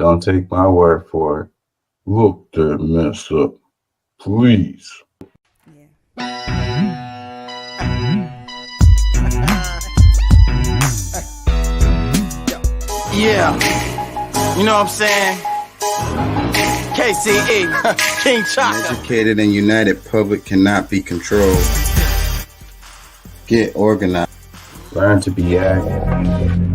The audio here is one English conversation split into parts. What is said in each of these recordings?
Don't take my word for it. Look that mess up, please. Yeah, you know what I'm saying? KCE, King Chaka. An educated and united public cannot be controlled. Get organized. Learn to be active.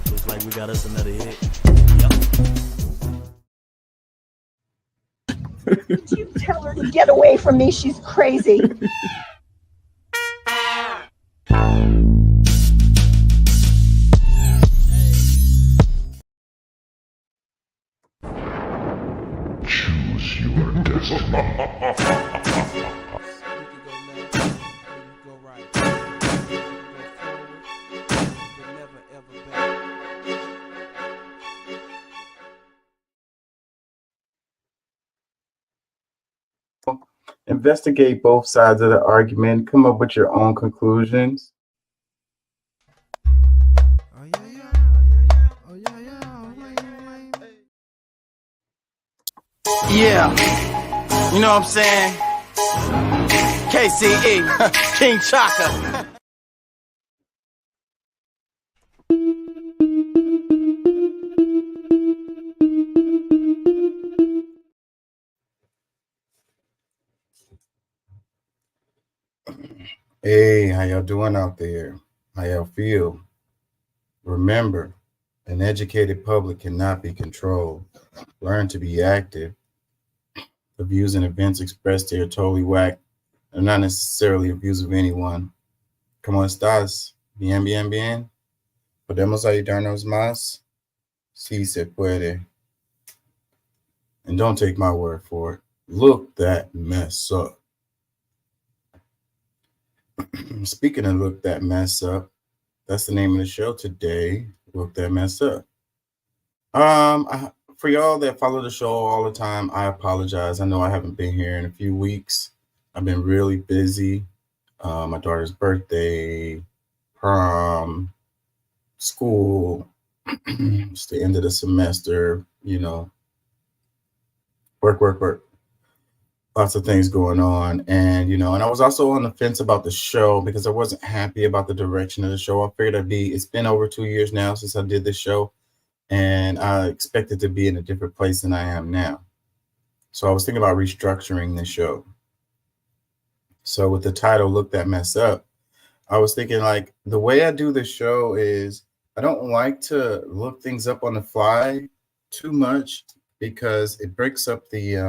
Looks like we got us another hit. Did you tell her to get away from me? She's crazy. Choose your destiny. Investigate both sides of the argument. Come up with your own conclusions. Yeah, you know what I'm saying? KCE, King Chaka. Hey, how y'all doing out there? How y'all feel? Remember, an educated public cannot be controlled. Learn to be active. The views and events expressed here are totally whack. They're not necessarily a views of anyone. ¿Cómo estás? Bien, bien, bien. ¿Podemos ayudarnos más? Sí se puede. And don't take my word for it. Look that mess up. Speaking of look that mess up, that's the name of the show today. Look that mess up. For y'all that follow the show all the time, I apologize. I know I haven't been here in a few weeks. I've been really busy. My daughter's birthday, prom, school, it's the end of the semester, you know, work. Lots of things going on. And, you know, and I was also on the fence about the show because I wasn't happy about the direction of the show. I figured it's been over 2 years now since I did this show, and I expected to be in a different place than I am now. So I was thinking about restructuring the show. So with the title, Look That Mess Up, I was thinking like the way I do the show is I don't like to look things up on the fly too much because it breaks up the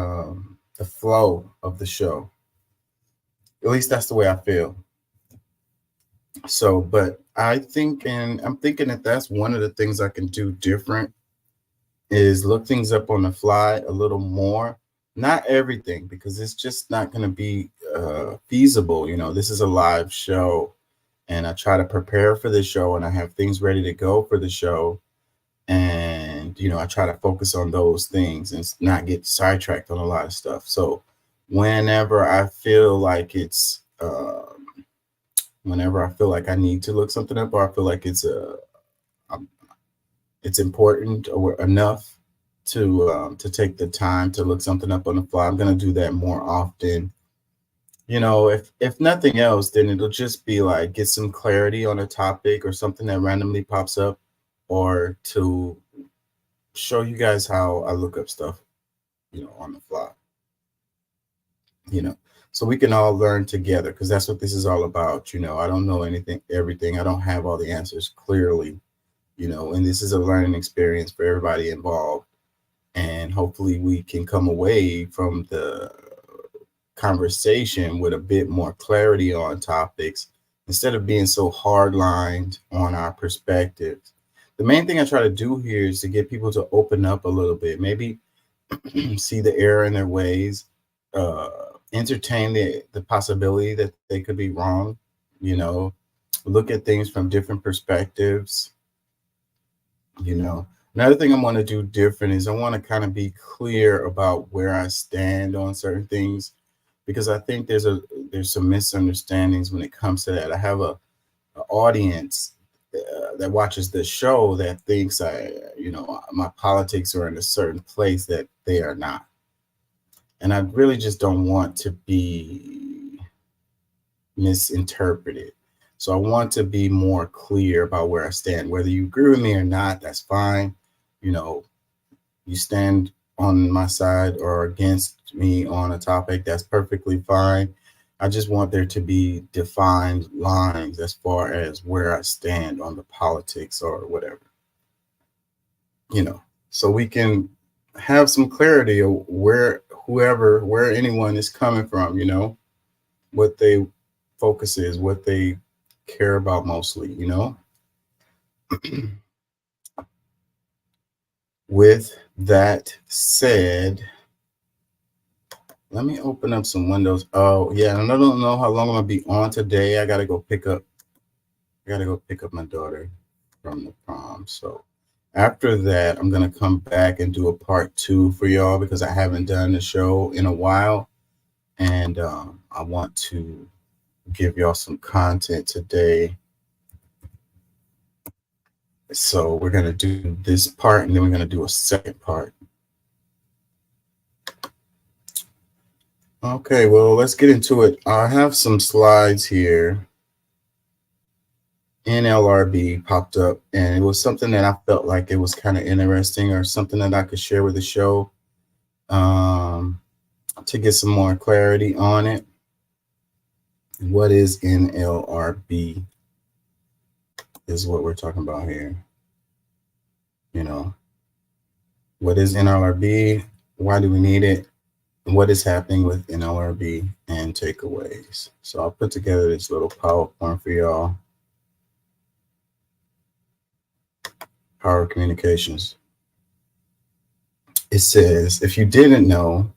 flow of the show. At least that's the way I feel. So, but I'm thinking that that's one of the things I can do different is look things up on the fly a little more. Not everything, because it's just not going to be feasible. You know, this is a live show and I try to prepare for the show and I have things ready to go for the show. And, you know, I try to focus on those things and not get sidetracked on a lot of stuff. So whenever I feel like whenever I feel like I need to look something up, or I feel like it's important or enough to take the time to look something up on the fly, I'm going to do that more often. You know, if nothing else, then it'll just be like get some clarity on a topic or something that randomly pops up, or to show you guys how I look up stuff, you know, on the fly, you know, so we can all learn together, because that's what this is all about. You know, I don't know everything. I don't have all the answers clearly, you know, and this is a learning experience for everybody involved. And hopefully we can come away from the conversation with a bit more clarity on topics instead of being so hard-lined on our perspectives. The main thing I try to do here is to get people to open up a little bit, maybe see the error in their ways, entertain the possibility that they could be wrong, you know, look at things from different perspectives, you know. Another thing I want to do different is I want to kind of be clear about where I stand on certain things, because I think there's some misunderstandings when it comes to that. I have a audience that watches the show that thinks my politics are in a certain place that they are not. And I really just don't want to be misinterpreted. So I want to be more clear about where I stand. Whether you agree with me or not, that's fine. You know, you stand on my side or against me on a topic, that's perfectly fine. I just want there to be defined lines as far as where I stand on the politics or whatever, you know, so we can have some clarity of where anyone is coming from, you know, what they focus is, what they care about mostly, you know. With that said, let me open up some windows. Oh yeah, and I don't know how long I'm gonna be on today. I gotta go pick up my daughter from the prom. So after that, I'm gonna come back and do a part 2 for y'all, because I haven't done the show in a while, and I want to give y'all some content today. So we're gonna do this part, and then we're gonna do a second part. Okay, well, let's get into it. I have some slides here. NLRB popped up, and it was something that I felt like it was kind of interesting, or something that I could share with the show to get some more clarity on it. What is NLRB is what we're talking about here. You know, what is NLRB? Why do we need it? What is happening with NLRB and takeaways. So I'll put together this little PowerPoint for y'all. Power Communications. It says, if you didn't know,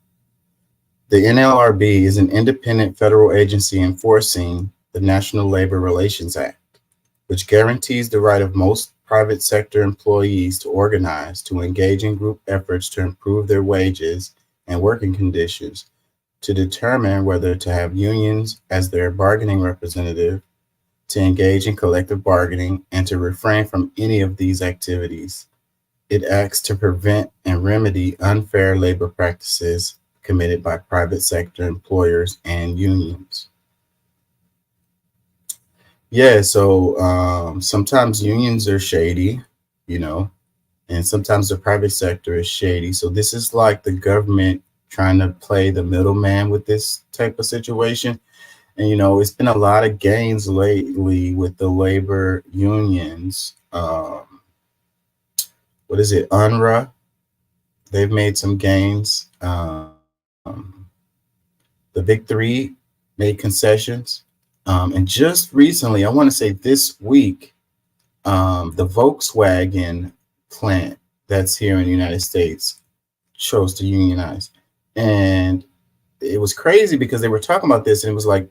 the NLRB is an independent federal agency enforcing the National Labor Relations Act, which guarantees the right of most private sector employees to organize, to engage in group efforts to improve their wages and working conditions, to determine whether to have unions as their bargaining representative, to engage in collective bargaining, and to refrain from any of these activities. It acts to prevent and remedy unfair labor practices committed by private sector employers and unions. Yeah, so sometimes unions are shady, you know, and sometimes the private sector is shady. So this is like the government trying to play the middleman with this type of situation. And, you know, it's been a lot of gains lately with the labor unions. What is it? UNRRA. They've made some gains. The Big Three made concessions. And just recently, I want to say this week, the Volkswagen plant that's here in the United States chose to unionize. And it was crazy because they were talking about this, and it was like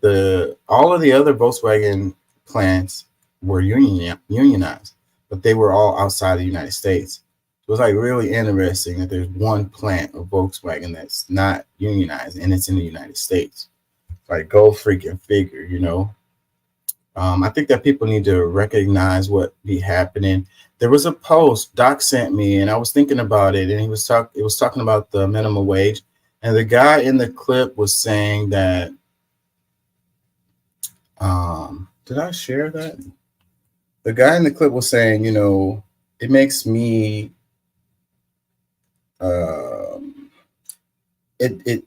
all of the other Volkswagen plants were unionized, but they were all outside of the United States. It was like really interesting that there's one plant of Volkswagen that's not unionized, and it's in the United States. Like, go freaking figure, you know. I think that people need to recognize what be happening. There was a post Doc sent me, and I was thinking about it, and it was talking about the minimum wage. And the guy in the clip was saying that, did I share that? The guy in the clip was saying, you know, it makes me, it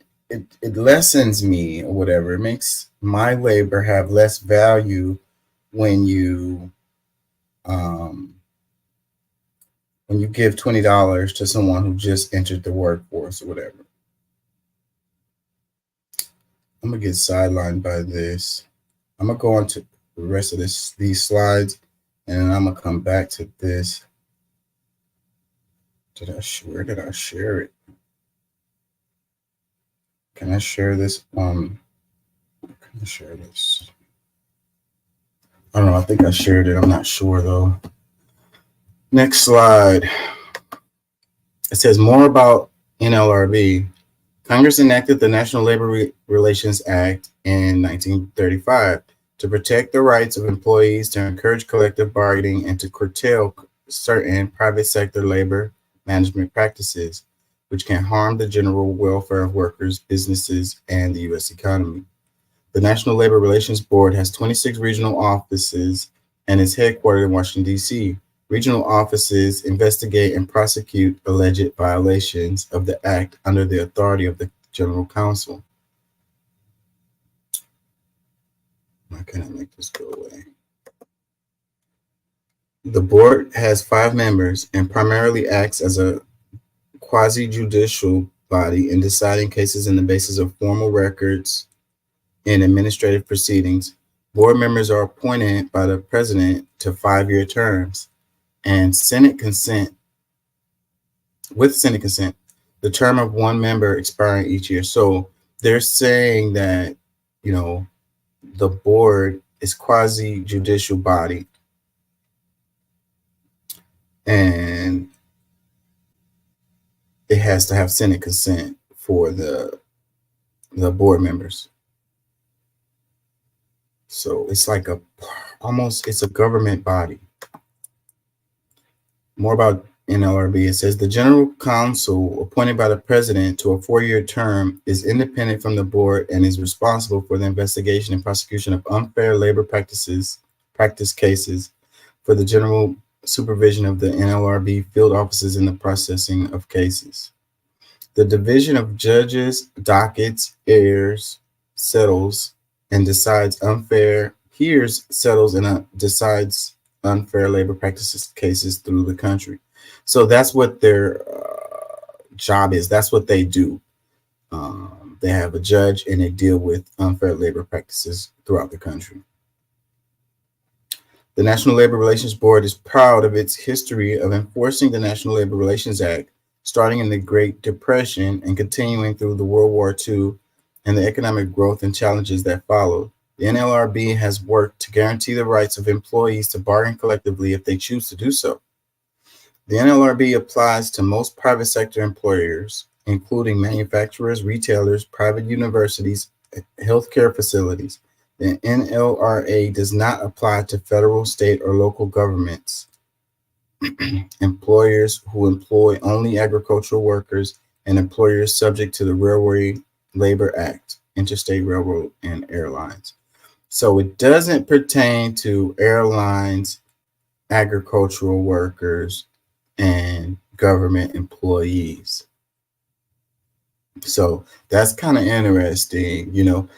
lessens me or whatever. It makes my labor have less value when you give $20 to someone who just entered the workforce or whatever. I'm gonna get sidelined by this. I'm gonna go on to the rest of these slides, and I'm gonna come back to this. Where did I share it? Can I share this? Can I share this? I don't know. I think I shared it. I'm not sure though. Next slide. It says more about NLRB. Congress enacted the National Labor Relations Act in 1935 to protect the rights of employees, to encourage collective bargaining, and to curtail certain private sector labor management practices, which can harm the general welfare of workers, businesses, and the U.S. economy. The National Labor Relations Board has 26 regional offices and is headquartered in Washington, D.C. Regional offices investigate and prosecute alleged violations of the Act under the authority of the General Counsel. Why can't I make this go away? The board has 5 members and primarily acts as a quasi-judicial body in deciding cases on the basis of formal records in administrative proceedings. Board members are appointed by the president to 5-year terms, and with Senate consent, the term of one member expiring each year. So they're saying that, you know, the board is quasi-judicial body, and it has to have Senate consent for the board members. So it's like it's a government body. More about NLRB. It says the General Counsel, appointed by the president to a 4-year term, is independent from the board and is responsible for the investigation and prosecution of unfair labor practice cases, for the general supervision of the NLRB field offices in the processing of cases. The division of judges, dockets, settles, and decides decides unfair labor practices cases through the country. So that's what their job is. That's what they do. They have a judge and they deal with unfair labor practices throughout the country. The National Labor Relations Board is proud of its history of enforcing the National Labor Relations Act, starting in the Great Depression and continuing through the World War II and the economic growth and challenges that followed. The NLRB has worked to guarantee the rights of employees to bargain collectively if they choose to do so. The NLRB applies to most private sector employers, including manufacturers, retailers, private universities, healthcare facilities. The NLRA does not apply to federal, state, or local governments, employers who employ only agricultural workers, and employers subject to the Railway Labor Act, interstate railroad, and airlines. So it doesn't pertain to airlines, agricultural workers, and government employees. So that's kind of interesting, you know.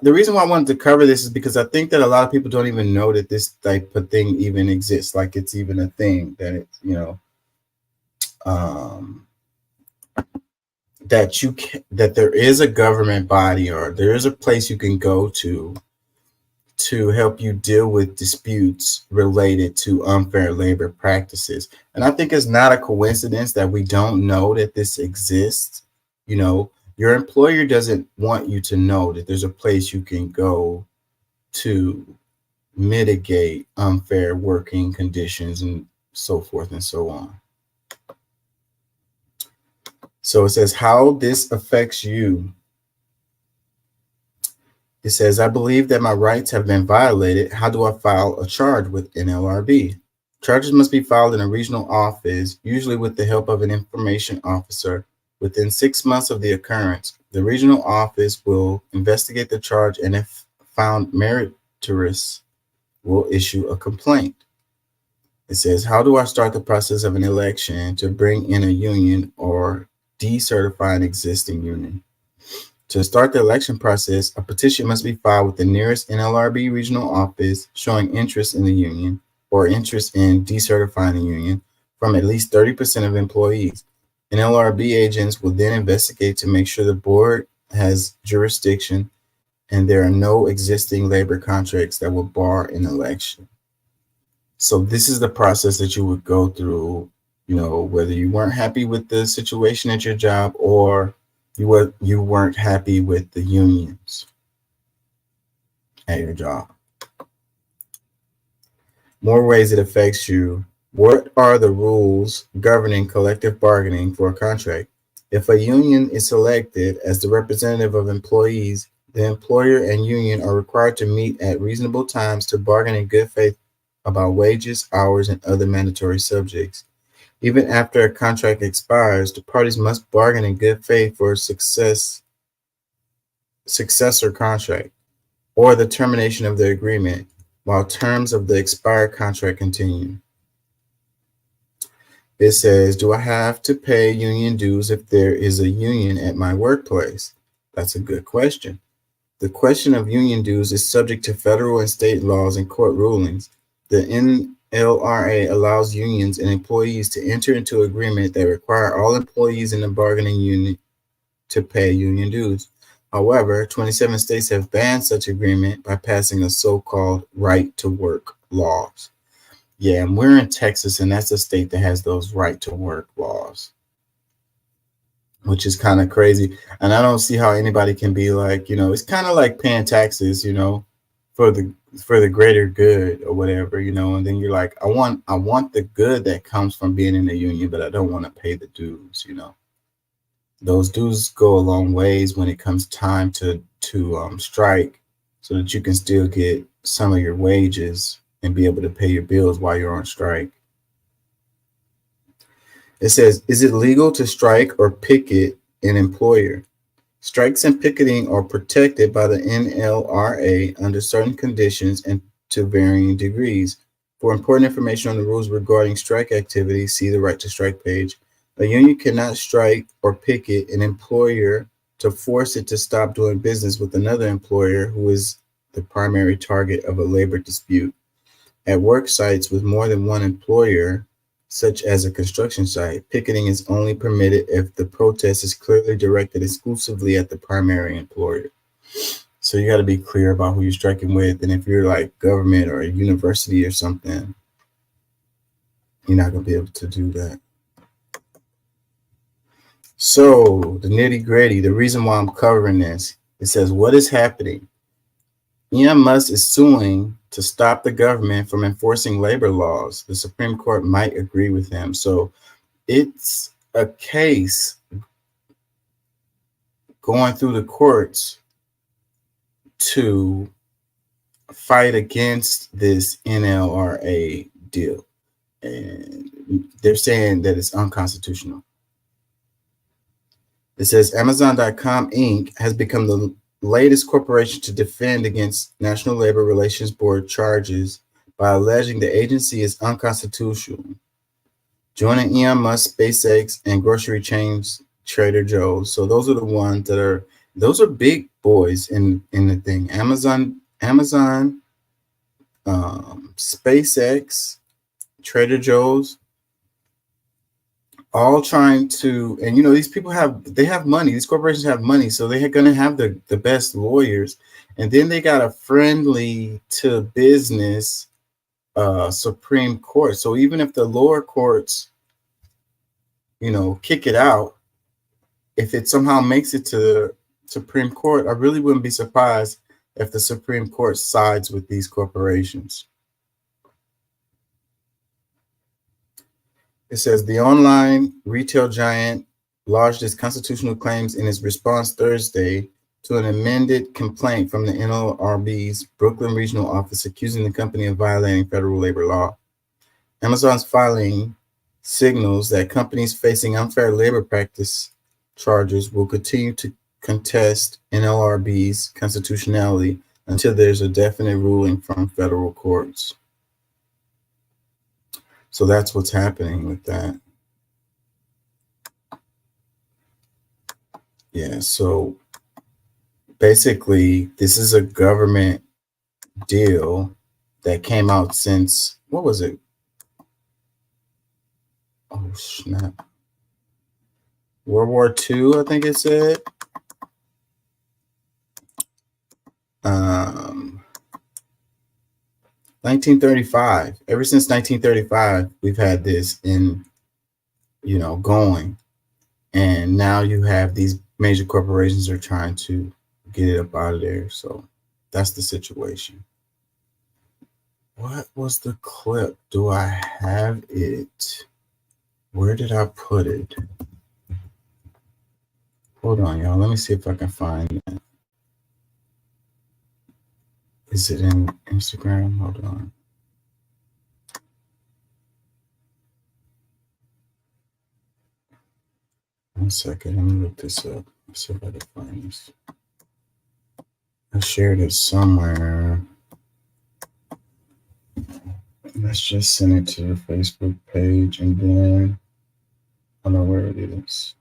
The reason why I wanted to cover this is because I think that a lot of people don't even know that this type of thing even exists, like it's even a thing that it's, you know, that there is a government body or there is a place you can go to help you deal with disputes related to unfair labor practices. And I think it's not a coincidence that we don't know that this exists. You know, your employer doesn't want you to know that there's a place you can go to mitigate unfair working conditions and so forth and so on. So it says how this affects you. It says, I believe that my rights have been violated. How do I file a charge with NLRB? Charges must be filed in a regional office, usually with the help of an information officer. Within 6 months of the occurrence, the regional office will investigate the charge and if found meritorious, will issue a complaint. It says, how do I start the process of an election to bring in a union or decertify an existing union? To start the election process, a petition must be filed with the nearest NLRB regional office showing interest in the union or interest in decertifying the union from at least 30% of employees. NLRB agents will then investigate to make sure the board has jurisdiction and there are no existing labor contracts that will bar an election. So this is the process that you would go through, you know, whether you weren't happy with the situation at your job or you weren't happy with the unions at your job. More ways it affects you. What are the rules governing collective bargaining for a contract? If a union is selected as the representative of employees, the employer and union are required to meet at reasonable times to bargain in good faith about wages, hours, and other mandatory subjects. Even after a contract expires, the parties must bargain in good faith for a successor contract or the termination of the agreement while terms of the expired contract continue. It says, do I have to pay union dues if there is a union at my workplace? That's a good question. The question of union dues is subject to federal and state laws and court rulings. The NLRA allows unions and employees to enter into agreement that require all employees in the bargaining unit to pay union dues. However, 27 states have banned such agreement by passing a so-called right to work laws. Yeah, and we're in Texas, and that's a state that has those right to work laws, which is kind of crazy. And I don't see how anybody can be like, you know, it's kind of like paying taxes, you know, for the greater good or whatever, you know, and then you're like, I want the good that comes from being in the union, but I don't want to pay the dues, you know. Those dues go a long ways when it comes time to strike, so that you can still get some of your wages and be able to pay your bills while you're on strike. It says, is it legal to strike or picket an employer? Strikes and picketing are protected by the NLRA under certain conditions and to varying degrees. For important information on the rules regarding strike activity, see the Right to Strike page. A union cannot strike or picket an employer to force it to stop doing business with another employer who is the primary target of a labor dispute. At work sites with more than one employer, such as a construction site, picketing is only permitted if the protest is clearly directed exclusively at the primary employer. So you got to be clear about who you're striking with. And if you're like government or a university or something, you're not going to be able to do that. So the nitty gritty, the reason why I'm covering this, it says, what is happening? Elon Musk is suing to stop the government from enforcing labor laws. The Supreme Court might agree with him. So it's a case going through the courts to fight against this NLRA deal. And they're saying that it's unconstitutional. It says Amazon.com Inc. has become the latest corporation to defend against National Labor Relations Board charges by alleging the agency is unconstitutional. Joining Elon Musk, SpaceX, and grocery chains Trader Joe's. So those are the ones that are, those are big boys in the thing. Amazon, SpaceX, Trader Joe's, all trying to, and you know, these people have money, these corporations have money, so they're going to have the best lawyers. And then they got a friendly to business Supreme Court. So even if the lower courts, you know, kick it out, if it somehow makes it to Supreme Court, I really wouldn't be surprised if the Supreme Court sides with these corporations. It says the online retail giant lodged its constitutional claims in its response Thursday to an amended complaint from the NLRB's Brooklyn regional office accusing the company of violating federal labor law. Amazon's filing signals that companies facing unfair labor practice charges will continue to contest NLRB's constitutionality until there's a definite ruling from federal courts. So that's what's happening with that. Yeah, so basically, this is a government deal that came out since, what was it? Oh, snap. World War II, I think it said. 1935. Ever since 1935, we've had this in, going. And now you have these major corporations are trying to get it up out of there. So that's the situation. What was the clip? Do I have it? Where did I put it? Hold on, y'all. Let me see if I can find it. Is it in Instagram? Hold on. One second. Let me look this up. Let's see if I can find this. I shared it somewhere. Let's just send it to the Facebook page and then I don't know where it is.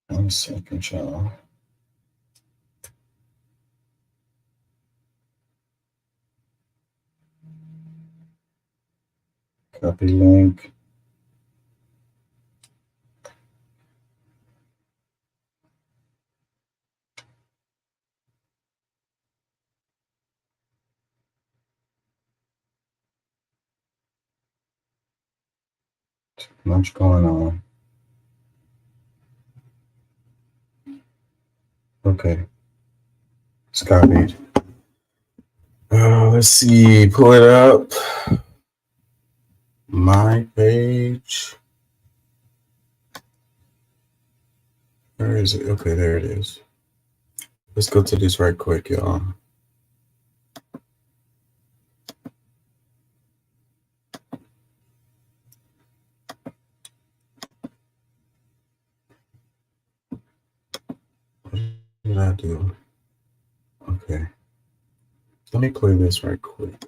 One second, y'all. Copy link. Too much going on. Okay. It's copied. Let's see. Pull it up. My page. Where is it? Okay, there it is. Let's go to this right quick, y'all. What did I do? Okay. Let me play this right quick.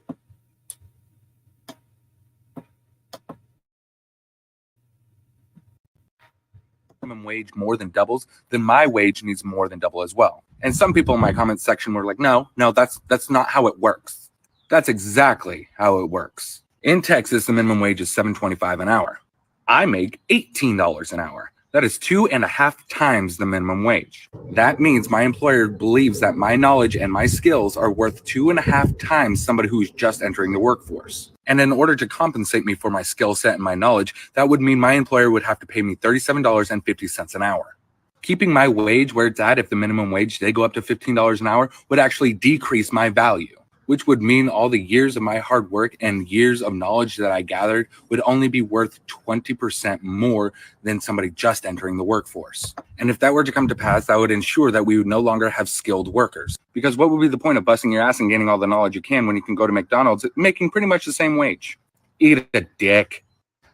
Minimum wage more than doubles, then my wage needs more than double as well. And some people in my comment section were like, no, that's not how it works. That's exactly how it works. In Texas, the minimum wage is $7.25 an hour. I make $18 an hour. That is 2.5 times the minimum wage. That means my employer believes that my knowledge and my skills are worth 2.5 times somebody who's just entering the workforce. And in order to compensate me for my skill set and my knowledge, that would mean my employer would have to pay me $37.50 an hour. Keeping my wage where it's at, if the minimum wage did go up to $15 an hour, would actually decrease my value, which would mean all the years of my hard work and years of knowledge that I gathered would only be worth 20% more than somebody just entering the workforce. And if that were to come to pass, that would ensure that we would no longer have skilled workers. Because what would be the point of busting your ass and gaining all the knowledge you can when you can go to McDonald's making pretty much the same wage? Eat a dick.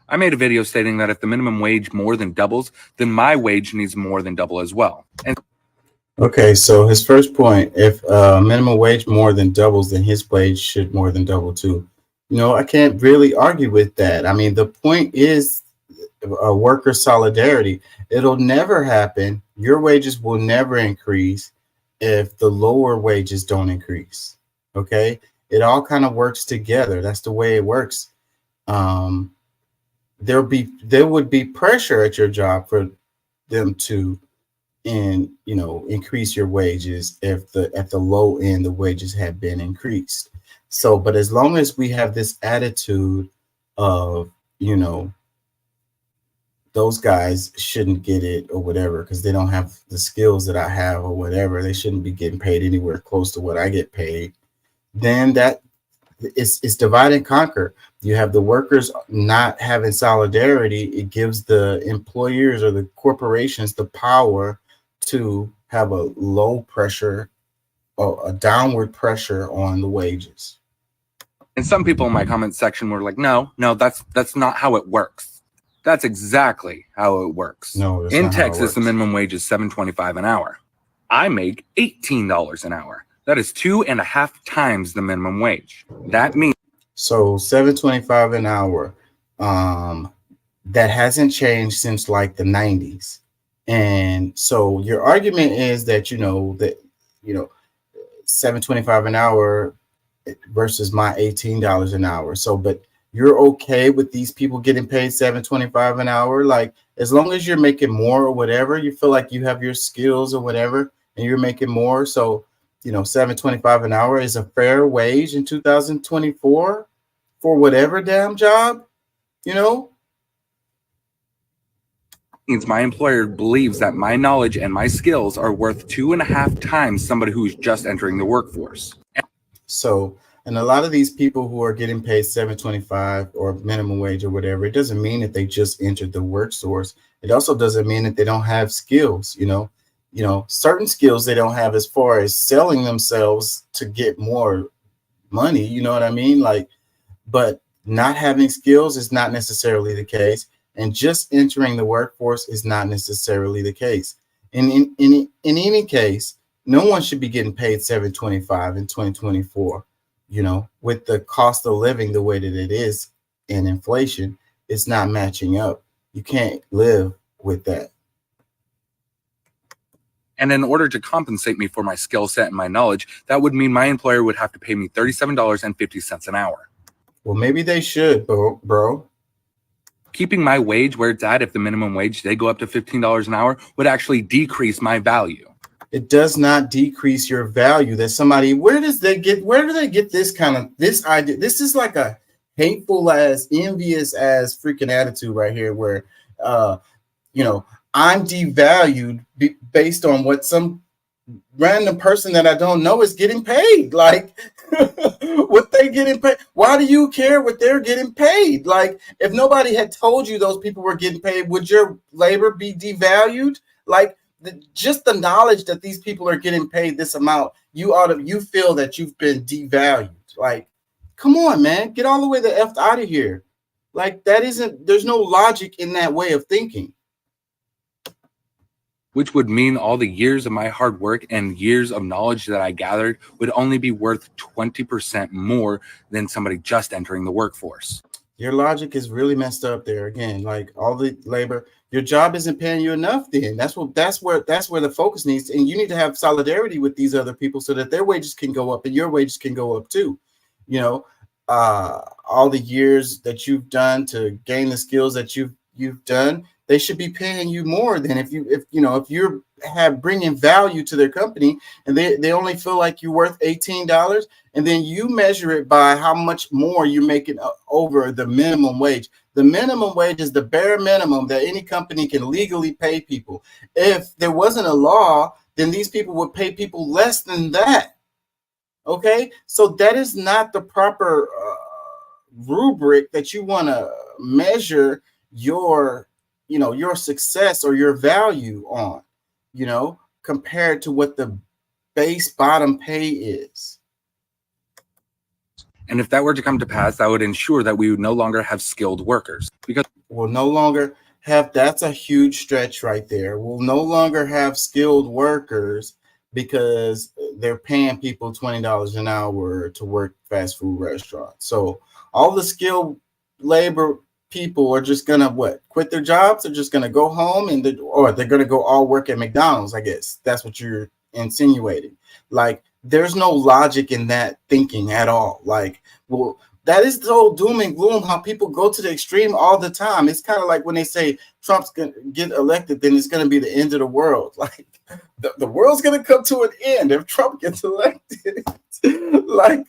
I made a video stating that if the minimum wage more than doubles, then my wage needs more than double as well. And Okay, so his first point, if minimum wage more than doubles, then his wage should more than double too. I can't really argue with that. I mean, the point is worker solidarity. It'll never happen. Your wages will never increase if the lower wages don't increase. Okay, it all kind of works together. That's the way it works. There would be pressure at your job for them to increase your wages if at the low end the wages have been increased. So, but as long as we have this attitude of those guys shouldn't get it or whatever because they don't have the skills that I have or whatever, they shouldn't be getting paid anywhere close to what I get paid, then that it's divide and conquer. You have the workers not having solidarity. It gives the employers or the corporations the power to have a low pressure or a downward pressure on the wages. And some people in my comment section were like, no, that's not how it works. That's exactly how it works. No, in Texas, the minimum wage is $7.25 an hour. I make $18 an hour. That is 2.5 times the minimum wage. That means so $7.25 an hour. That hasn't changed since like the 90s. And so your argument is that $7.25 an hour versus my $18 an hour. So, but you're okay with these people getting paid $7.25 an hour? Like, as long as you're making more or whatever, you feel like you have your skills or whatever, and you're making more. So, $7.25 an hour is a fair wage in 2024 for whatever damn job, Means my employer believes that my knowledge and my skills are worth 2.5 times somebody who's just entering the workforce. So, and a lot of these people who are getting paid $7.25 or minimum wage or whatever, it doesn't mean that they just entered the workforce. It also doesn't mean that they don't have skills, certain skills they don't have as far as selling themselves to get more money, you know what I mean? But not having skills is not necessarily the case. And just entering the workforce is not necessarily the case. In any case, no one should be getting paid $7.25 in 2024. With the cost of living the way that it is and inflation, it's not matching up. You can't live with that. And in order to compensate me for my skill set and my knowledge, that would mean my employer would have to pay me $37.50 an hour. Well, maybe they should, bro. Keeping my wage where it's at, if the minimum wage did go up to $15 an hour, would actually decrease my value. It does not decrease your value. That somebody, where do they get this idea? This is like a hateful as, envious as freaking attitude right here, where I'm devalued based on what some random person that I don't know is getting paid. Like, what they getting paid? Why do you care what they're getting paid? Like, if nobody had told you those people were getting paid, would your labor be devalued? Like, just the knowledge that these people are getting paid this amount, you feel that you've been devalued. Like, come on, man, get all the way the F out of here. Like, there's no logic in that way of thinking. Which would mean all the years of my hard work and years of knowledge that I gathered would only be worth 20% more than somebody just entering the workforce. Your logic is really messed up there. Again, like all the labor, your job isn't paying you enough. Then that's where the focus needs, and you need to have solidarity with these other people so that their wages can go up and your wages can go up too. All the years that you've done to gain the skills that you've done, they should be paying you more than if you're bringing value to their company and they only feel like you're worth $18, and then you measure it by how much more you're making over the minimum wage. The minimum wage is the bare minimum that any company can legally pay people. If there wasn't a law, then these people would pay people less than that. Okay, so that is not the proper rubric that you want to measure your success or your value on, compared to what the base bottom pay is. And if that were to come to pass, that would ensure that we would no longer have skilled workers. Because we'll no longer have, that's a huge stretch right there. We'll no longer have skilled workers because they're paying people $20 an hour to work fast food restaurants. So all the skilled labor people are just gonna quit their jobs? They're just gonna go home or they're gonna go all work at McDonald's. I guess that's what you're insinuating. Like, there's no logic in that thinking at all. Like, well, that is the whole doom and gloom, how people go to the extreme all the time. It's kind of like when they say Trump's gonna get elected, then it's gonna be the end of the world. Like, the world's gonna come to an end if Trump gets elected. Like,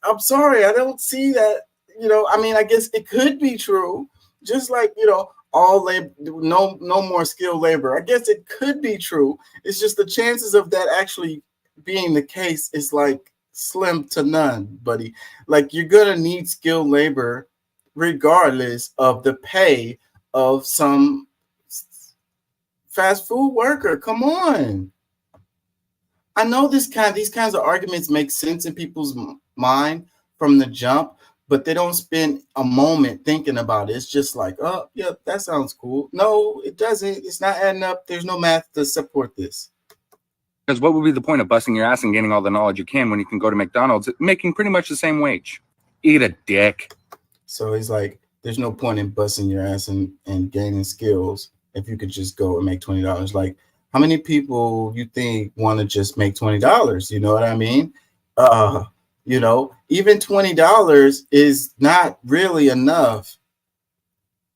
I'm sorry, I don't see that. I guess it could be true, just like, all labor, no more skilled labor. I guess it could be true. It's just the chances of that actually being the case is like slim to none, buddy. Like, you're going to need skilled labor regardless of the pay of some fast food worker. Come on. I know these kinds of arguments make sense in people's mind from the jump, but they don't spend a moment thinking about it. It's just like, oh, yeah, that sounds cool. No, it doesn't. It's not adding up. There's no math to support this. Because what would be the point of busting your ass and gaining all the knowledge you can when you can go to McDonald's making pretty much the same wage? Eat a dick. So he's like, there's no point in busting your ass and gaining skills if you could just go and make $20. Like, how many people you think want to just make $20? You know what I mean? Even $20 is not really enough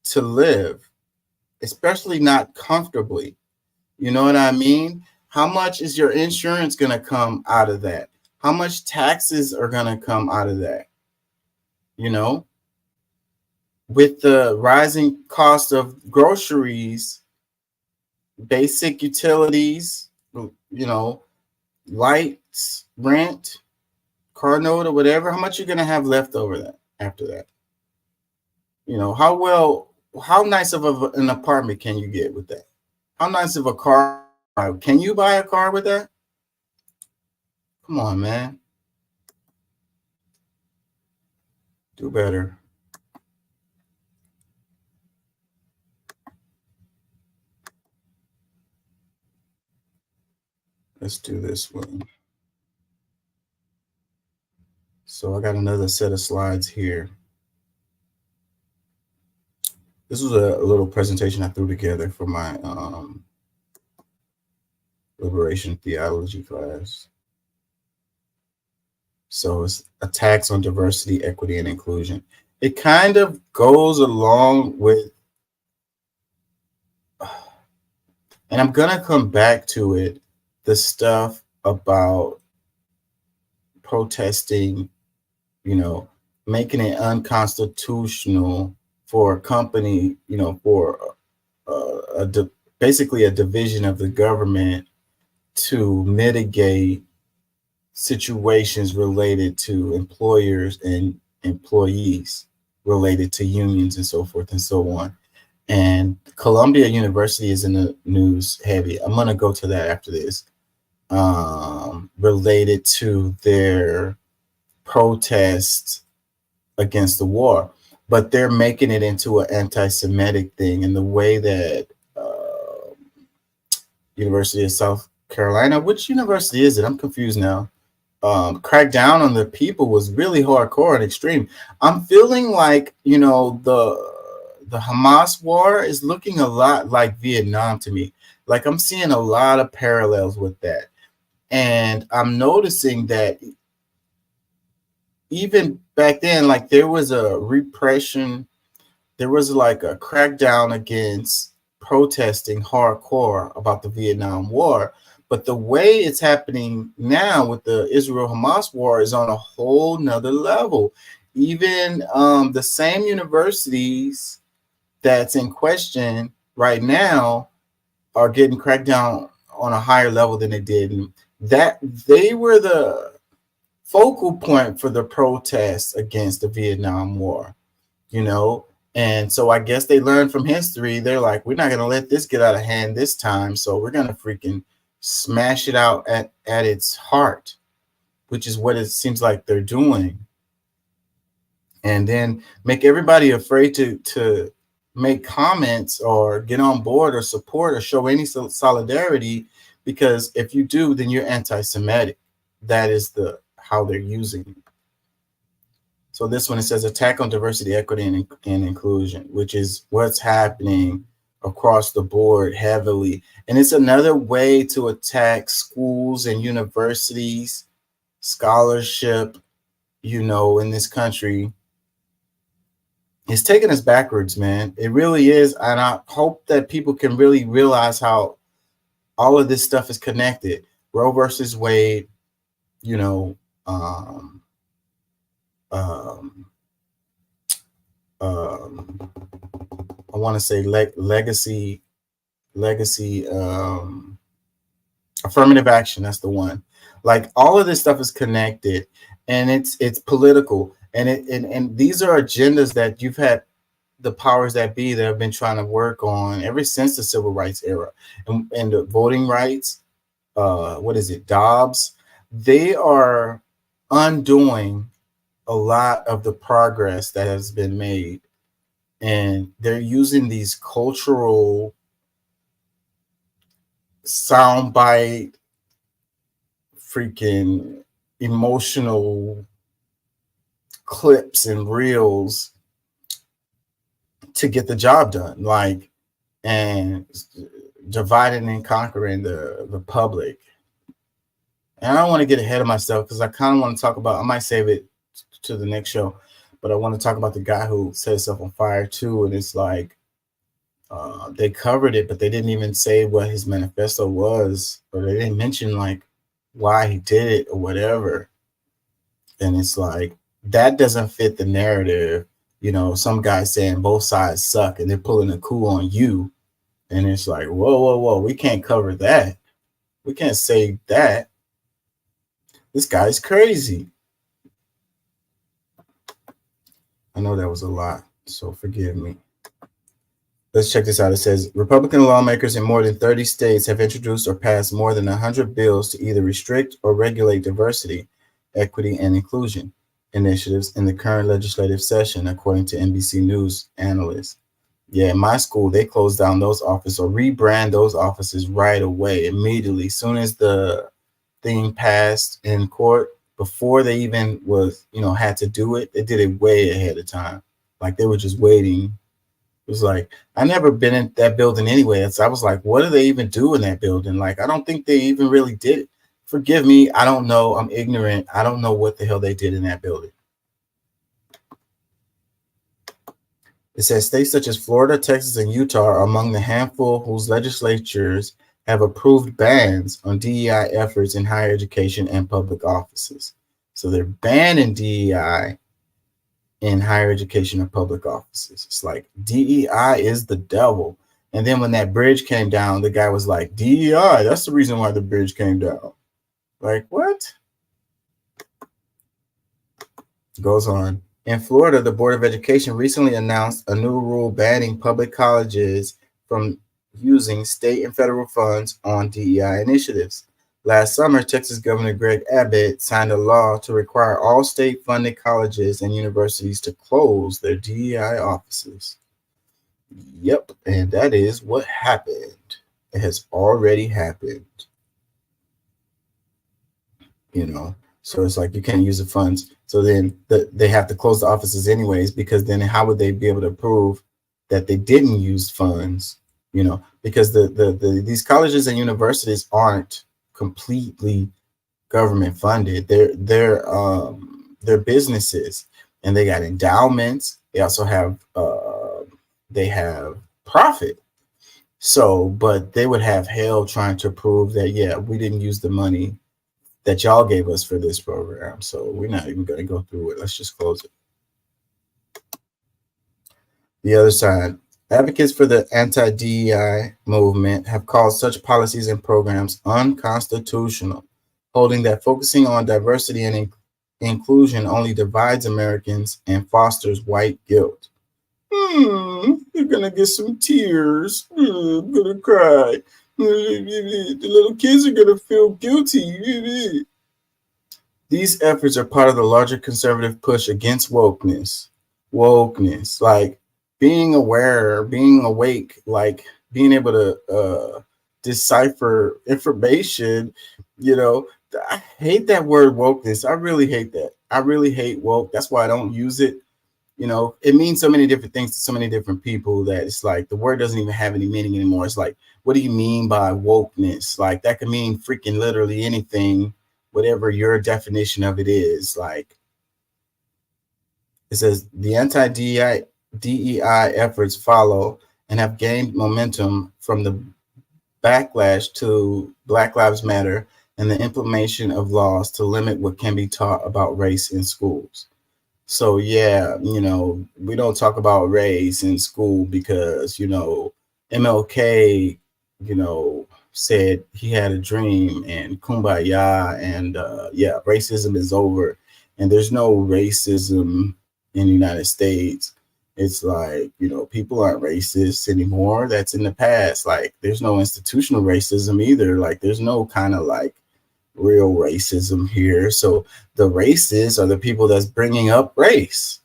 to live, especially not comfortably. You know what I mean? How much is your insurance going to come out of that? How much taxes are going to come out of that? You know, with the rising cost of groceries, basic utilities, you know, lights, rent, car note, or whatever, how much you're going to have left over that after that? You know, how nice of an apartment can you get with that? How nice of a car? Can you buy a car with that? Come on, man. Do better. Let's do this one. So I got another set of slides here. This was a little presentation I threw together for my liberation theology class. So it's attacks on diversity, equity, and inclusion. It kind of goes along with, and I'm going to come back to it, the stuff about protesting, you know, making it unconstitutional for a company, you know, for basically a division of the government to mitigate situations related to employers and employees, related to unions and so forth and so on. And Columbia University is in the news heavy. I'm going to go to that after this, related to their protests against the war. But they're making it into an anti-Semitic thing. And the way that University of South Carolina, which university is it? I'm confused now. Cracked down on the people was really hardcore and extreme. I'm feeling like, you know, the Hamas war is looking a lot like Vietnam to me. Like I'm seeing a lot of parallels with that. And I'm noticing that even back then, like there was a repression, there was like a crackdown against protesting hardcore about the Vietnam War. But the way it's happening now with the Israel-Hamas war is on a whole nother level. Even the same universities that's in question right now are getting cracked down on a higher level than they did. And that they were the focal point for the protests against the Vietnam War, you know? And so I guess they learned from history. They're like, we're not going to let this get out of hand this time. So we're going to freaking smash it out at its heart, which is what it seems like they're doing. And then make everybody afraid to make comments or get on board or support or show any solidarity, because if you do, then you're anti-Semitic. That is how they're using it. So this one, it says attack on diversity, equity, and inclusion, which is what's happening across the board heavily. And it's another way to attack schools and universities, scholarship, you know, in this country. It's taking us backwards, man. It really is. And I hope that people can really realize how all of this stuff is connected. Roe versus Wade, you know, I want to say legacy, affirmative action. That's the one. Like all of this stuff is connected, and it's political, and these are agendas that you've had the powers that be that have been trying to work on ever since the civil rights era, and the voting rights. What is it, Dobbs? They are undoing a lot of the progress that has been made. And they're using these cultural soundbite, freaking emotional clips and reels to get the job done, like, and dividing and conquering the public. And I don't want to get ahead of myself because I kind of want to talk about, I might save it to the next show, but I want to talk about the guy who set himself on fire too. And it's like, they covered it, but they didn't even say what his manifesto was, or they didn't mention like why he did it or whatever. And it's like, that doesn't fit the narrative. You know, some guy saying both sides suck and they're pulling a coup on you. And it's like, whoa, we can't cover that. We can't say that. This guy's crazy. I know that was a lot, so forgive me. Let's check this out. It says, Republican lawmakers in more than 30 states have introduced or passed more than 100 bills to either restrict or regulate diversity, equity, and inclusion initiatives in the current legislative session, according to NBC News analysts. Yeah, in my school, they closed down those offices or rebrand those offices right away, immediately. As soon as the thing passed in court, before they even had to do it, they did it way ahead of time. Like they were just waiting. It was like, I never been in that building anyway. So I was like, what do they even do in that building? Like, I don't think they even really did it. Forgive me. I don't know. I'm ignorant. I don't know what the hell they did in that building. It says states such as Florida, Texas, and Utah are among the handful whose legislatures have approved bans on DEI efforts in higher education and public offices. So they're banning DEI in higher education and public offices. It's like DEI is the devil. And then when that bridge came down, the guy was like, DEI, that's the reason why the bridge came down. Like, what? Goes on. In Florida, the Board of Education recently announced a new rule banning public colleges from using state and federal funds on DEI initiatives. Last summer, Texas Governor Greg Abbott signed a law to require all state-funded colleges and universities to close their DEI offices. Yep, and that is what happened. It has already happened. You know, so it's like you can't use the funds. So then they have to close the offices anyways, because then how would they be able to prove that they didn't use funds? You know, because these colleges and universities aren't completely government funded. They're businesses, and they got endowments. They also have profit. So, but they would have hell trying to prove that, yeah, we didn't use the money that y'all gave us for this program. So we're not even going to go through it. Let's just close it. The other side. Advocates for the anti-DEI movement have called such policies and programs unconstitutional, holding that focusing on diversity and inclusion only divides Americans and fosters white guilt. You're going to get some tears. I'm going to cry. The little kids are going to feel guilty. These efforts are part of the larger conservative push against wokeness. Like being aware, being awake, like being able to decipher information. You know, I hate that word wokeness. I really hate that. I really hate woke. That's why I don't use it. You know, it means so many different things to so many different people that it's like the word doesn't even have any meaning anymore. It's like, what do you mean by wokeness? Like that could mean freaking literally anything, whatever your definition of it is. Like it says the anti-DEI efforts follow and have gained momentum from the backlash to Black Lives Matter and the implementation of laws to limit what can be taught about race in schools. So, yeah, you know, we don't talk about race in school because, you know, MLK, you know, said he had a dream and kumbaya and, yeah, racism is over. And there's no racism in the United States. It's like, you know, people aren't racist anymore. That's in the past. Like, there's no institutional racism either. Like, there's no kind of like real racism here. So the racists are the people that's bringing up race.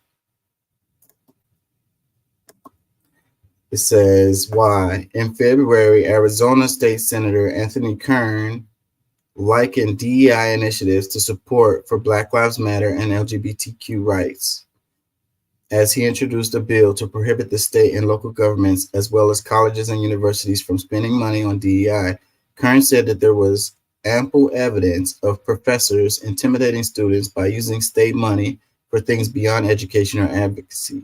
It says why. In February, Arizona State Senator Anthony Kern likened DEI initiatives to support for Black Lives Matter and LGBTQ rights, as he introduced a bill to prohibit the state and local governments, as well as colleges and universities, from spending money on DEI. Kern said that there was ample evidence of professors intimidating students by using state money for things beyond education or advocacy.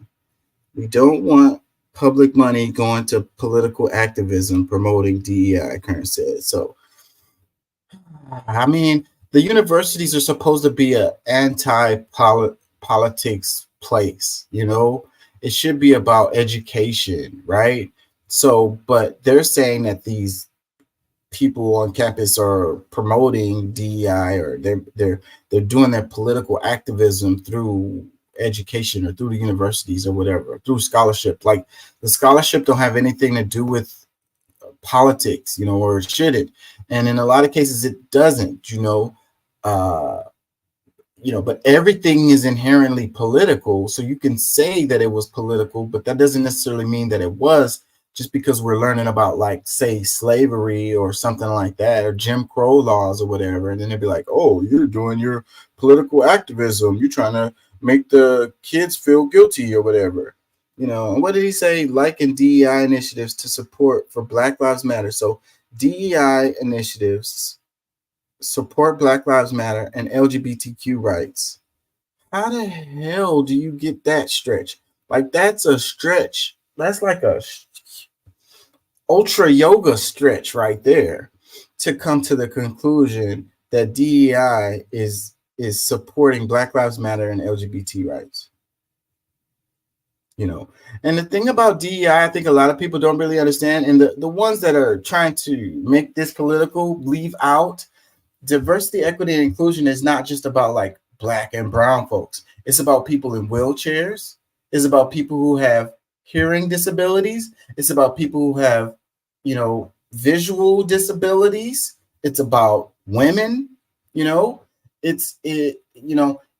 We don't want public money going to political activism promoting DEI, Kern said. So, I mean, the universities are supposed to be an anti-politics place, you know? It should be about education, right? So, but they're saying that these people on campus are promoting DEI, or they're doing their political activism through education or through the universities or whatever, through scholarship. Like the scholarship don't have anything to do with politics, you know, or it shouldn't. And in a lot of cases it doesn't, but everything is inherently political. So you can say that it was political, but that doesn't necessarily mean that it was, just because we're learning about, like, say, slavery or something like that, or Jim Crow laws or whatever. And then they'd be like, oh, you're doing your political activism. You're trying to make the kids feel guilty or whatever. And what did he say? Liken DEI initiatives to support for Black Lives Matter. So DEI initiatives support Black Lives Matter and LGBTQ rights. How the hell do you get that stretch? Like, that's a stretch. That's like a ultra yoga stretch right there to come to the conclusion that DEI is supporting Black Lives Matter and LGBT rights. And the thing about DEI, I think a lot of people don't really understand, and the ones that are trying to make this political leave out, diversity, equity, and inclusion is not just about like Black and brown folks. It's about people in wheelchairs. It's about people who have hearing disabilities. It's about people who have, visual disabilities. It's about women,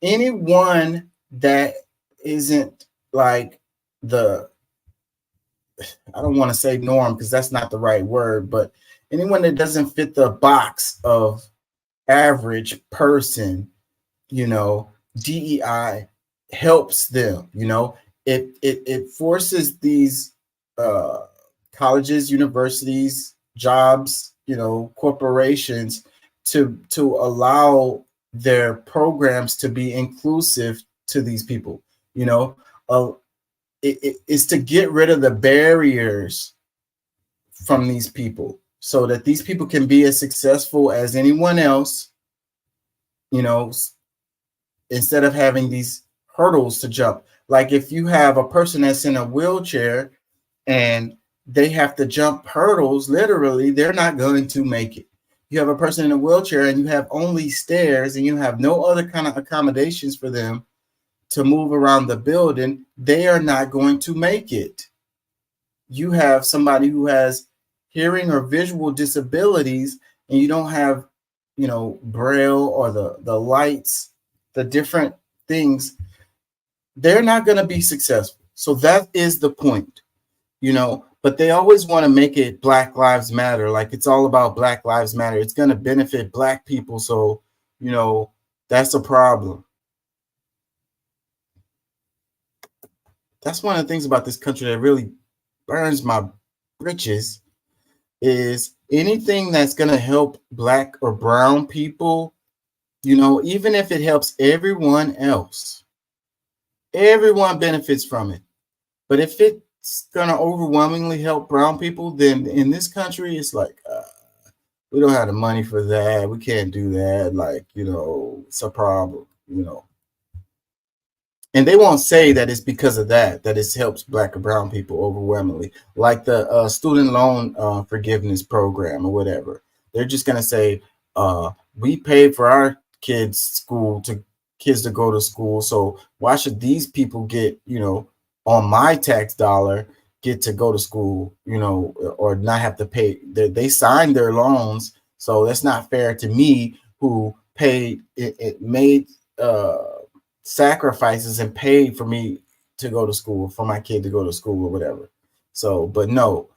anyone that isn't like I don't want to say norm because that's not the right word, but anyone that doesn't fit the box of average person, DEI helps them. It forces these colleges, universities, jobs, corporations to allow their programs to be inclusive to these people. It's to get rid of the barriers from these people so that these people can be as successful as anyone else, instead of having these hurdles to jump. Like if you have a person that's in a wheelchair and they have to jump hurdles, literally, they're not going to make it. You have a person in a wheelchair and you have only stairs and you have no other kind of accommodations for them to move around the building, they are not going to make it. You have somebody who has hearing or visual disabilities and you don't have, Braille or the lights, the different things, they're not going to be successful. So that is the point, but they always want to make it Black Lives Matter. Like it's all about Black Lives Matter. It's going to benefit Black people. So, that's a problem. That's one of the things about this country that really burns my britches is anything that's going to help Black or brown people, even if it helps everyone else, everyone benefits from it. But if it's going to overwhelmingly help brown people, then in this country, it's like, we don't have the money for that. We can't do that. Like, it's a problem, And they won't say that it's because of that it helps Black or brown people overwhelmingly, like the student loan forgiveness program or whatever. They're just going to say, we paid for our kids to go to school. So why should these people get, on my tax dollar, get to go to school, or not have to pay? They signed their loans. So that's not fair to me who paid, it made, sacrifices and paid for me to go to school, for my kid to go to school or whatever. So, but no,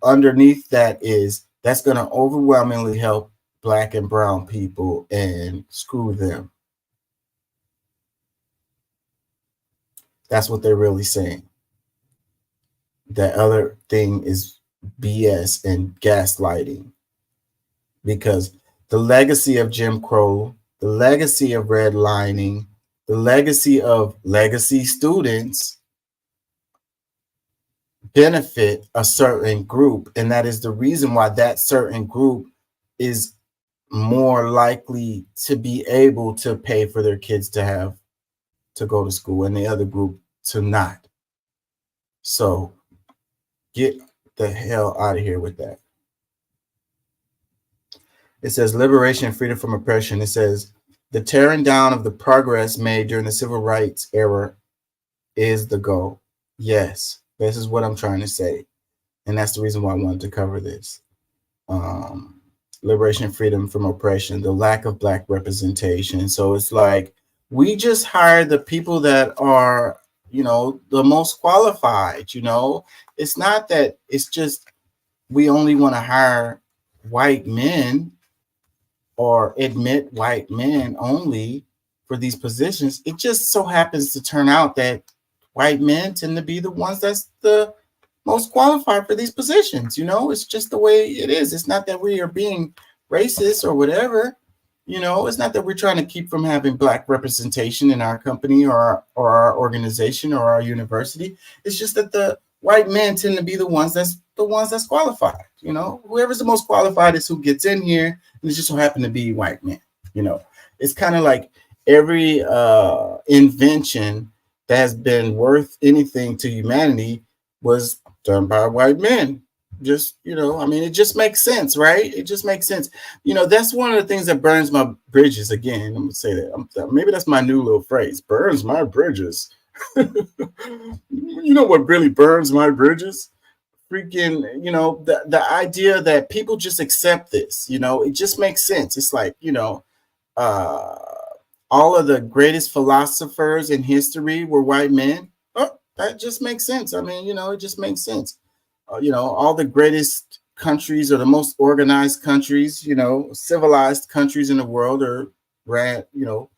underneath that is that's going to overwhelmingly help Black and brown people and screw them. That's what they're really saying. That other thing is BS and gaslighting, because the legacy of Jim Crow, the legacy of redlining, the legacy of legacy students, benefit a certain group, and that is the reason why that certain group is more likely to be able to pay for their kids to go to school, and the other group to not. So get the hell out of here with that. It says liberation, freedom from oppression. It says the tearing down of the progress made during the civil rights era is the goal. Yes, this is what I'm trying to say. And that's the reason why I wanted to cover this. Liberation, freedom from oppression, the lack of Black representation. So it's like we just hire the people that are, you know, the most qualified. You know, it's not that it's just we only want to hire white men or admit white men only for these positions. It just so happens to turn out that white men tend to be the ones that's the most qualified for these positions. You know, it's just the way it is. It's not that we are being racist or whatever. You know, it's not that we're trying to keep from having Black representation in our company or our organization or our university. It's just that the white men tend to be the ones that's qualified. You know, whoever's the most qualified is who gets in here, and it just so happen to be white men. You know, it's kind of like every invention that has been worth anything to humanity was done by white men. Just, you know, I mean, it just makes sense, right? It just makes sense. You know, that's one of the things that burns my bridges. Again, I'm gonna say that. Maybe that's my new little phrase, burns my bridges. You know what really burns my bridges? Freaking, you know, the idea that people just accept this, you know, it just makes sense. It's like, you know, all of the greatest philosophers in history were white men. Oh, that just makes sense. I mean, you know, it just makes sense. You know, all the greatest countries or the most organized countries, you know, civilized countries in the world are you know,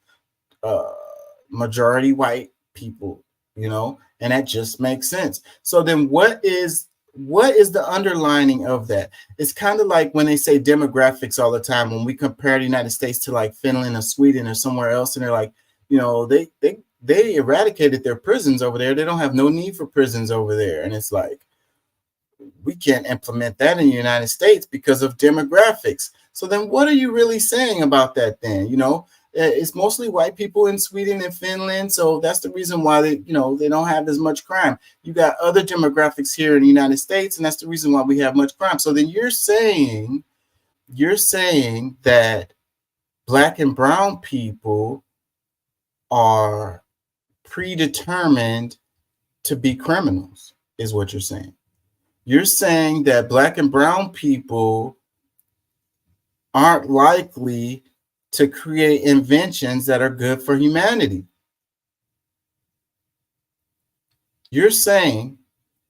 majority white people, you know, and that just makes sense. So then what is the underlining of that? It's kind of like when they say demographics all the time, when we compare the United States to like Finland or Sweden or somewhere else, and they're like, you know, they eradicated their prisons over there. They don't have no need for prisons over there. And it's like, we can't implement that in the United States because of demographics. So then what are you really saying about that then? You know, it's mostly white people in Sweden and Finland. So that's the reason why they, you know, they don't have as much crime. You got other demographics here in the United States, and that's the reason why we have much crime. So then you're saying that Black and brown people are predetermined to be criminals, is what you're saying. You're saying that Black and brown people aren't likely to create inventions that are good for humanity. You're saying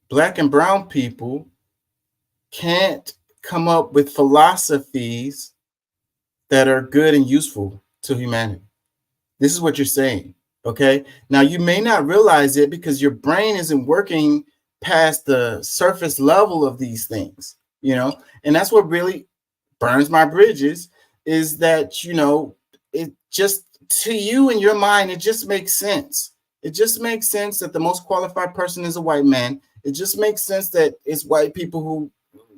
Black and brown people can't come up with philosophies that are good and useful to humanity. This is what you're saying, okay? Now, you may not realize it because your brain isn't working past the surface level of these things, you know, and that's what really burns my bridges, is that, you know, it just, to you in your mind, it just makes sense. It just makes sense that the most qualified person is a white man. It just makes sense that it's white people who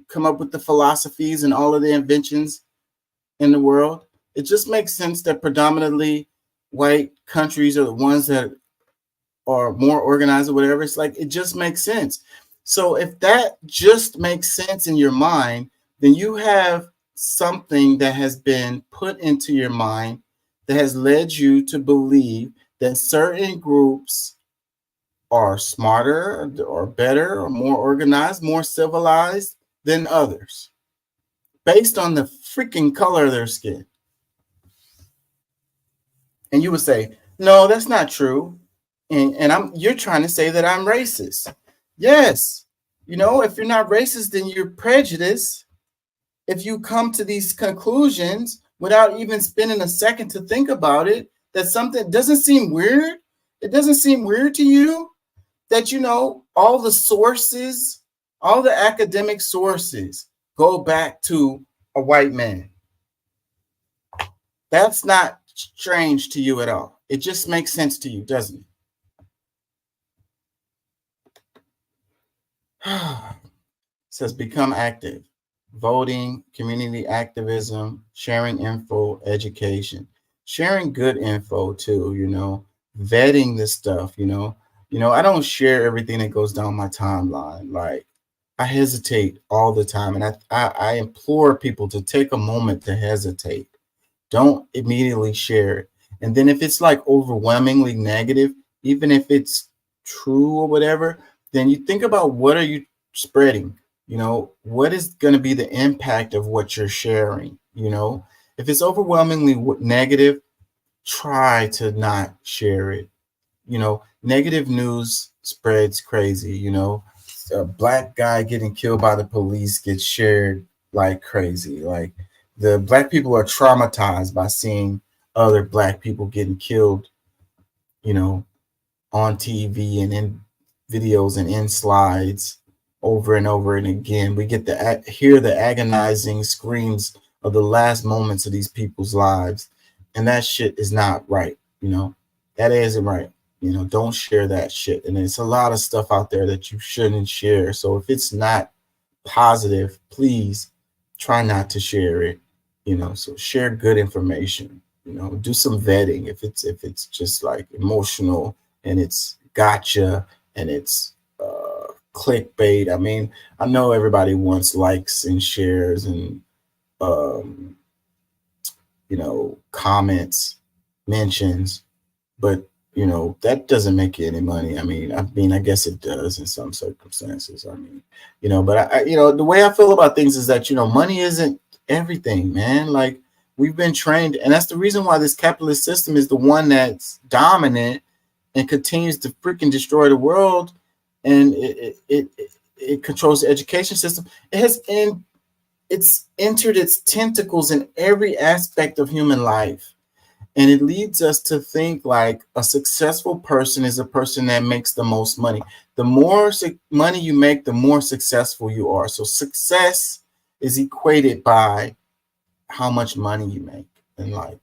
come up with the philosophies and all of the inventions in the world. It just makes sense that predominantly white countries are the ones that or more organized or whatever. It's like, it just makes sense. So if that just makes sense in your mind, then you have something that has been put into your mind that has led you to believe that certain groups are smarter or better or more organized, more civilized than others based on the freaking color of their skin. And you would say, no, that's not true. And you're trying to say that I'm racist. Yes. You know, if you're not racist, then you're prejudiced. If you come to these conclusions without even spending a second to think about it, that something doesn't seem weird. It doesn't seem weird to you that, you know, all the sources, all the academic sources go back to a white man. That's not strange to you at all. It just makes sense to you, doesn't it? Says become active, voting, community activism, sharing info, education, sharing good info too, vetting this stuff, I don't share everything that goes down my timeline. Like I hesitate all the time. And I implore people to take a moment to hesitate. Don't immediately share it. And then if it's like overwhelmingly negative, even if it's true or whatever, then you think about what are you spreading? What is going to be the impact of what you're sharing? If it's overwhelmingly negative, try to not share it. Negative news spreads crazy. A black guy getting killed by the police gets shared like crazy. Like the black people are traumatized by seeing other black people getting killed, on TV and in videos and in slides over and over and again. We get to hear the agonizing screams of the last moments of these people's lives. And that shit is not right. That isn't right. Don't share that shit. And there's a lot of stuff out there that you shouldn't share. So if it's not positive, please try not to share it. So share good information. Do some vetting if it's just like emotional and it's gotcha and it's clickbait. I mean, I know everybody wants likes and shares and comments, mentions, but that doesn't make you any money. I mean, I guess it does in some circumstances. But the way I feel about things is that, money isn't everything, man. Like we've been trained, and that's the reason why this capitalist system is the one that's dominant and continues to freaking destroy the world. And it controls the education system. It's entered its tentacles in every aspect of human life. And it leads us to think like a successful person is a person that makes the most money. The more money you make, the more successful you are. So success is equated by how much money you make. And like,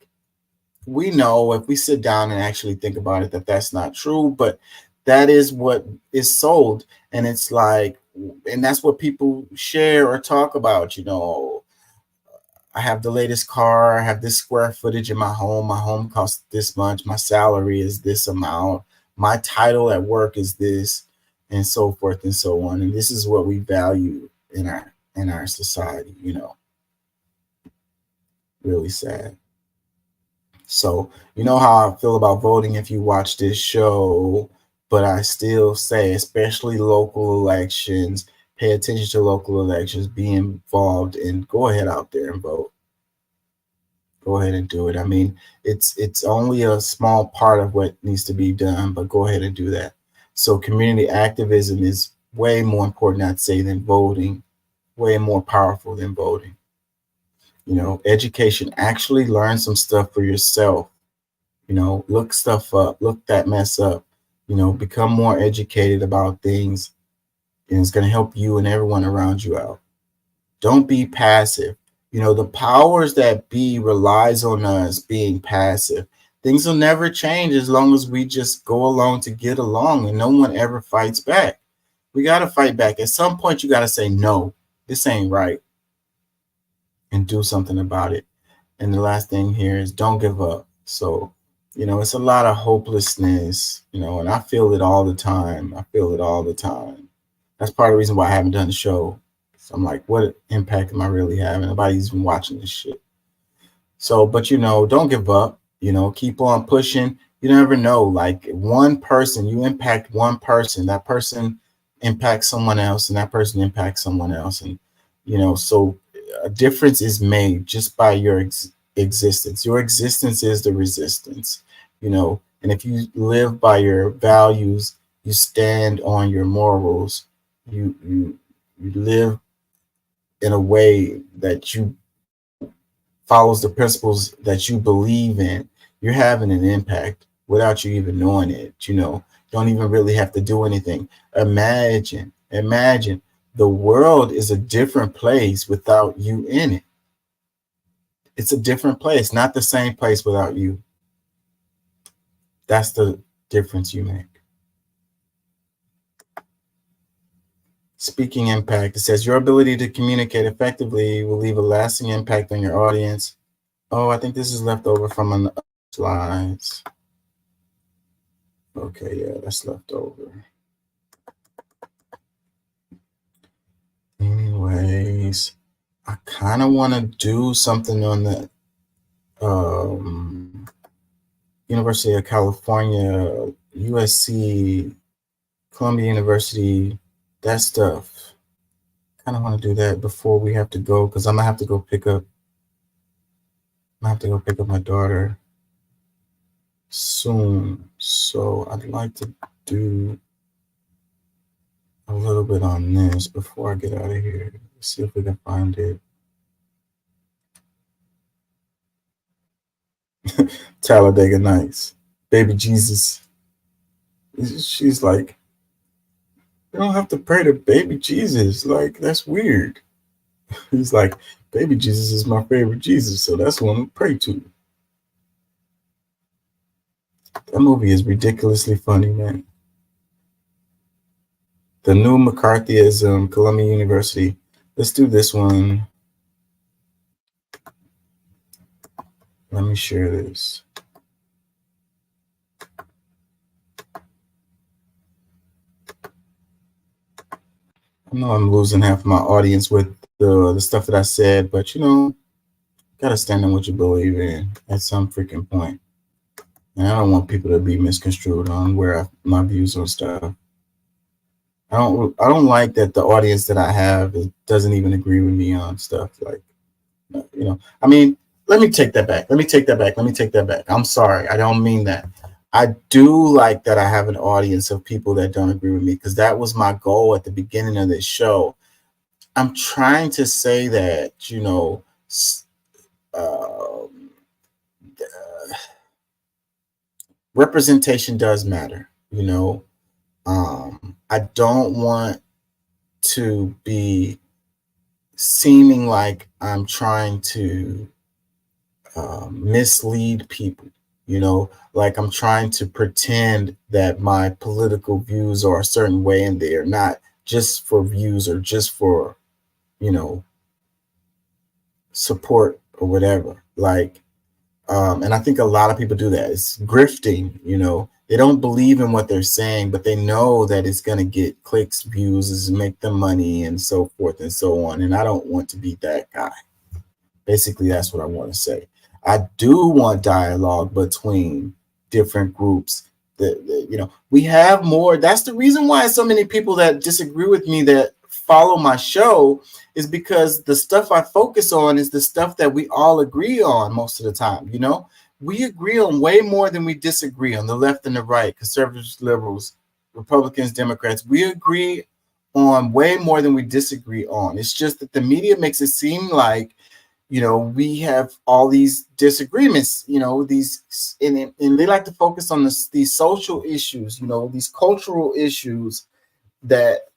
we know if we sit down and actually think about it, that that's not true, but that is what is sold. And it's like, and that's what people share or talk about, I have the latest car. I have this square footage in my home. My home costs this much. My salary is this amount. My title at work is this, and so forth and so on. And this is what we value in our society, Really sad. So, how I feel about voting if you watch this show, but I still say, especially local elections, pay attention to local elections, be involved, and go ahead out there and vote. Go ahead and do it. I mean, it's only a small part of what needs to be done, but go ahead and do that. So community activism is way more important, I'd say, than voting, way more powerful than voting. Education, actually learn some stuff for yourself. Look stuff up, look that mess up, become more educated about things. And it's going to help you and everyone around you out. Don't be passive. The powers that be relies on us being passive. Things will never change as long as we just go along to get along and no one ever fights back. We got to fight back. At some point, you got to say, no, this ain't right, and do something about it. And the last thing here is don't give up. So, it's a lot of hopelessness, and I feel it all the time. That's part of the reason why I haven't done the show. So I'm like, what impact am I really having? Nobody's even watching this shit. So, but don't give up, keep on pushing. You never know, like one person, you impact one person, that person impacts someone else, and that person impacts someone else. And, so a difference is made just by your existence. Your existence is the resistance, and if you live by your values, you stand on your morals, you live in a way that you follows the principles that you believe in, you're having an impact without you even knowing it. Don't even really have to do anything. Imagine the world is a different place without you in it. It's a different place, not the same place without you. That's the difference you make. Speaking impact. It says your ability to communicate effectively will leave a lasting impact on your audience. Oh, I think this is left over from an slides. Okay, yeah, that's left over. Anyways, I kind of want to do something on the University of California, USC, Columbia University, that stuff. Kind of want to do that before we have to go, because I'm gonna have to go pick up. I have to go pick up my daughter soon, so I'd like to do a little bit on this before I get out of here. Let's see if we can find it. Talladega Nights, baby Jesus. She's like, you don't have to pray to baby Jesus. Like, that's weird. He's like, baby Jesus is my favorite Jesus, so that's what I'm gonna pray to. That movie is ridiculously funny, man. The New McCarthyism, Columbia University. Let's do this one. Let me share this. I know I'm losing half of my audience with the stuff that I said, but you know, gotta stand on what you believe in at some freaking point. And I don't want people to be misconstrued on my views on stuff. I don't like that the audience that I have doesn't even agree with me on stuff. Like, you know, I mean, let me take that back. I'm sorry. I don't mean that. I do like that I have an audience of people that don't agree with me, because that was my goal at the beginning of this show. I'm trying to say that, you know, representation does matter, you know. I don't want to be seeming like I'm trying to mislead people, you know, like I'm trying to pretend that my political views are a certain way and they are not just for views or just for, you know, support or whatever. Like, and I think a lot of people do that. It's grifting, you know. They don't believe in what they're saying, but they know that it's going to get clicks, views, make them money, and so forth and so on. And I don't want to be that guy. Basically, that's what I want to say. I do want dialogue between different groups. That you know, we have more. That's the reason why so many people that disagree with me that follow my show is because the stuff I focus on is the stuff that we all agree on most of the time. You know, we agree on way more than we disagree on, the left and the right, conservatives, liberals, Republicans, Democrats. We agree on way more than we disagree on. It's just that the media makes it seem like, you know, we have all these disagreements, you know, these, and they like to focus on these social issues, you know, these cultural issues that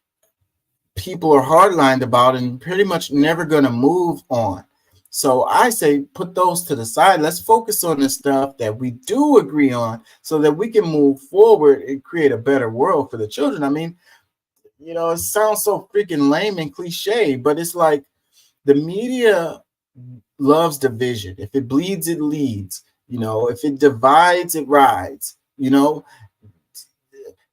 people are hardlined about and pretty much never going to move on. So I say, put those to the side. Let's focus on the stuff that we do agree on so that we can move forward and create a better world for the children. I mean, you know, it sounds so freaking lame and cliche, but it's like the media loves division. If it bleeds, it leads. You know, if it divides, it rides. You know,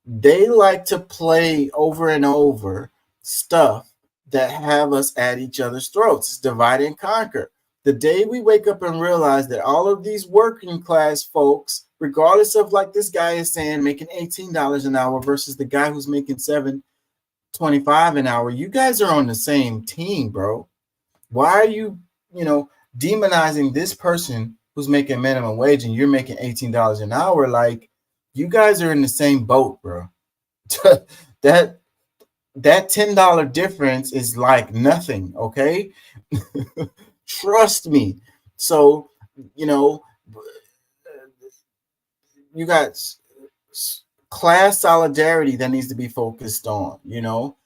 they like to play over and over stuff that have us at each other's throats. It's divide and conquer. The day we wake up and realize that all of these working class folks, regardless of, like this guy is saying, making $18 an hour versus the guy who's making $7.25 an hour, you guys are on the same team, bro. Why are you, you know, demonizing this person who's making minimum wage and you're making $18 an hour? Like, you guys are in the same boat, bro. That $10 difference is like nothing, okay? Trust me. So, you know, you got class solidarity that needs to be focused on, you know.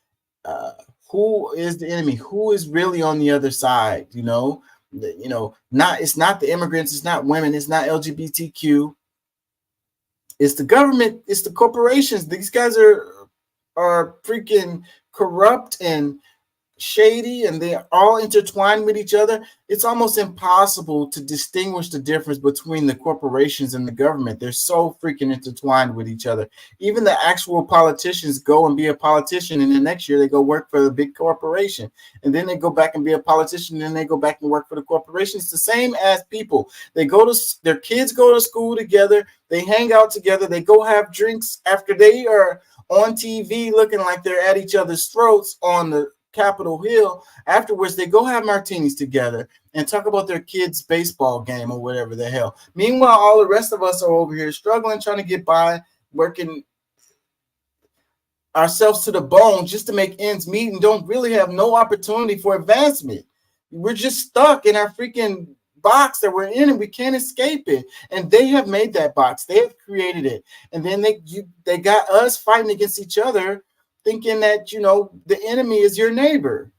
Who is the enemy? Who is really on the other side? You know, it's not the immigrants, it's not women, it's not LGBTQ. It's the government, it's the corporations. These guys are freaking corrupt and shady, and they're all intertwined with each other. It's almost impossible to distinguish the difference between the corporations and the government. They're so freaking intertwined with each other. Even the actual politicians go and be a politician, and the next year they go work for the big corporation, and then they go back and be a politician, and then they go back and work for the corporation. It's the same as people. They go to their kids go to school together, they hang out together, they go have drinks after they are on TV looking like they're at each other's throats on the Capitol Hill. Afterwards, they go have martinis together and talk about their kids' baseball game or whatever the hell. Meanwhile, all the rest of us are over here struggling, trying to get by, working ourselves to the bone just to make ends meet, and don't really have no opportunity for advancement. We're just stuck in our freaking box that we're in, and we can't escape it. And they have made that box. They have created it. And then they got us fighting against each other, thinking that, you know, the enemy is your neighbor.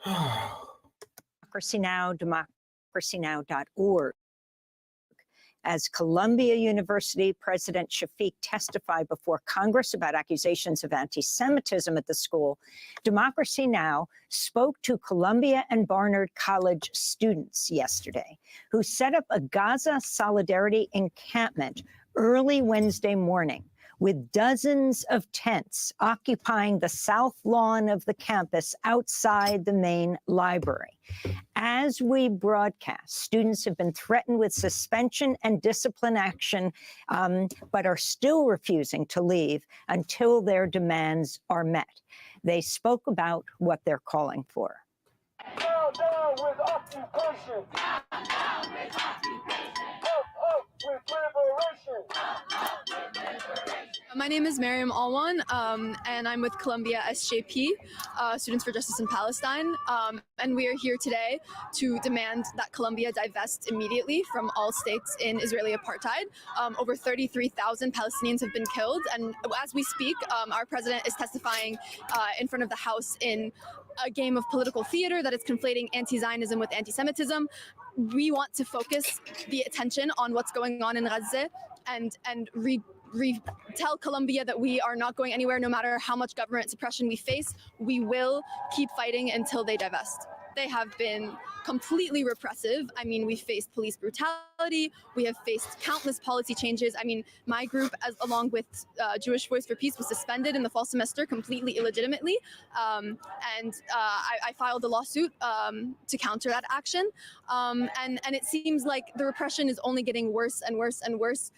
Democracy Now!, democracynow.org. As Columbia University President Shafiq testified before Congress about accusations of anti-Semitism at the school, Democracy Now! Spoke to Columbia and Barnard College students yesterday who set up a Gaza solidarity encampment early Wednesday morning, with dozens of tents occupying the south lawn of the campus outside the main library. As we broadcast, students have been threatened with suspension and discipline action, but are still refusing to leave until their demands are met. They spoke about what they're calling for. Down with occupation. Down with occupation. Up with liberation. My name is Mariam Alwan, and I'm with Columbia SJP, Students for Justice in Palestine, and we are here today to demand that Columbia divest immediately from all states in Israeli apartheid. Over 33,000 Palestinians have been killed, and as we speak, our president is testifying in front of the House in a game of political theater that is conflating anti-Zionism with anti-Semitism. We want to focus the attention on what's going on in Gaza and tell Columbia that we are not going anywhere. No matter how much government suppression we face, we will keep fighting until they divest. They have been completely repressive. I mean, we've faced police brutality. We have faced countless policy changes. I mean, my group, along with Jewish Voice for Peace, was suspended in the fall semester completely illegitimately. I filed a lawsuit to counter that action. And it seems like the repression is only getting worse and worse and worse.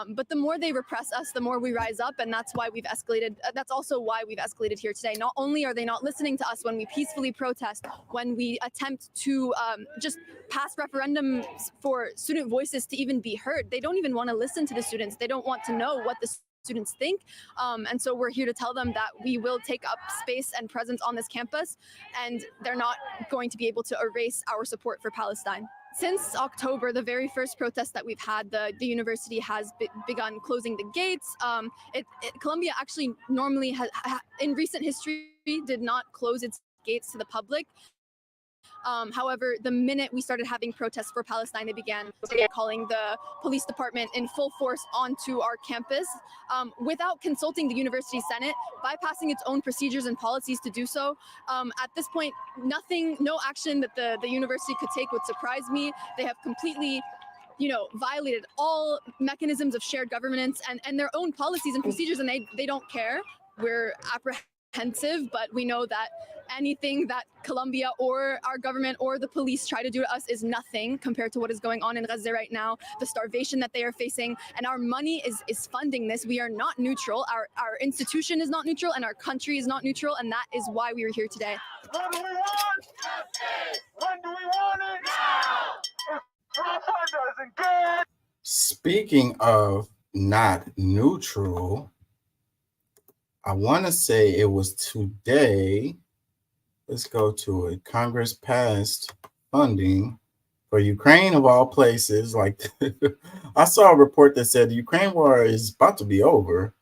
But the more they repress us, the more we rise up. And that's why we've escalated. That's also why we've escalated here today. Not only are they not listening to us when we peacefully protest, when we attempt to just pass referendums for student voices to even be heard. They don't even want to listen to the students. They don't want to know what the students think. And so we're here to tell them that we will take up space and presence on this campus, and they're not going to be able to erase our support for Palestine. Since October, the very first protest that we've had, the university has begun closing the gates. Columbia actually normally has, in recent history, did not close its gates to the public. However, the minute we started having protests for Palestine, they began calling the police department in full force onto our campus without consulting the university senate, bypassing its own procedures and policies to do so. At this point, no action that the university could take would surprise me. They have completely violated all mechanisms of shared governance and their own policies and procedures, and they don't care. We're apprehensive, but we know that anything that Columbia or our government or the police try to do to us is nothing compared to what is going on in Gaza right now, the starvation that they are facing, and our money is funding this. We are not neutral. Our institution is not neutral, and our country is not neutral, and that is why we are here today. When do we want justice? When do we want it? Now! If doesn't get. Speaking of not neutral, I want to say it was today. Let's go to it. Congress passed funding for Ukraine, of all places. Like, I saw a report that said the Ukraine war is about to be over.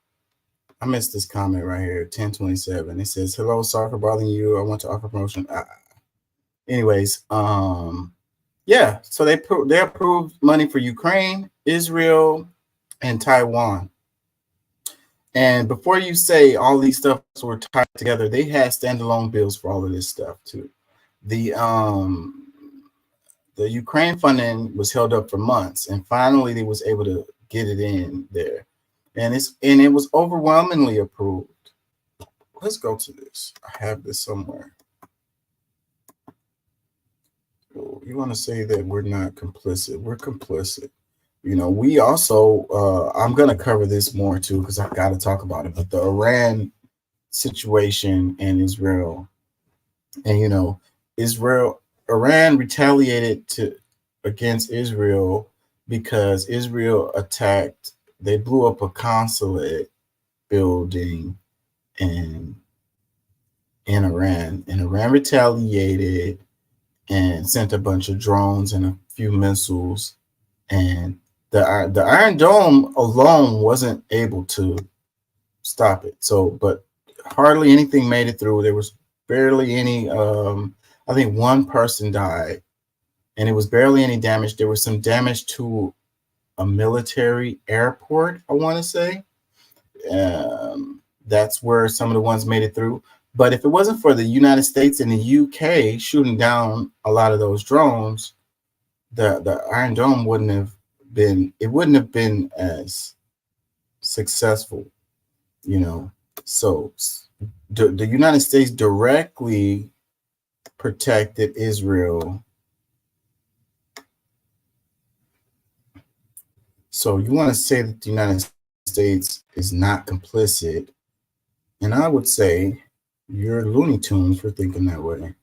I missed this comment right here, 1027. It says, "Hello, sorry for bothering you. I want to offer promotion." Anyways, yeah. So they approved money for Ukraine, Israel, and Taiwan. And before you say all these stuff were tied together, they had standalone bills for all of this stuff too. The Ukraine funding was held up for months, and finally they was able to get it in there, and it was overwhelmingly approved. Let's go to this. I have this somewhere. Oh, you want to say that we're not complicit? We're complicit. You know, we also, I'm going to cover this more too, because I've got to talk about it, but the Iran situation and Israel, and, you know, Iran retaliated against Israel because Israel they blew up a consulate building in Iran, and Iran retaliated and sent a bunch of drones and a few missiles, and the Iron Dome alone wasn't able to stop it. So, but hardly anything made it through. There was barely any. I think one person died, and it was barely any damage. There was some damage to a military airport, I want to say. That's where some of the ones made it through. But if it wasn't for the United States and the UK shooting down a lot of those drones, the Iron Dome wouldn't have been as successful, you know. So the United States directly protected Israel. So you want to say that the United States is not complicit, and I would say you're Looney Tunes for thinking that way.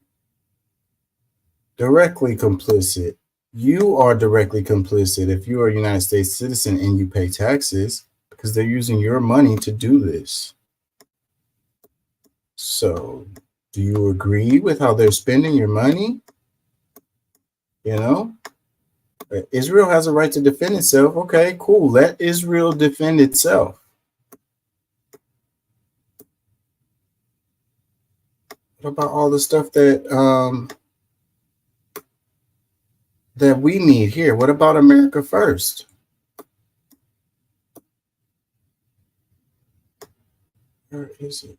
Directly complicit. You are directly complicit if you are a United States citizen and you pay taxes, because they're using your money to do this. So do you agree with how they're spending your money? You know, Israel has a right to defend itself. Okay, cool. Let Israel defend itself. What about all the stuff that that we need here? What about America first? Where is it?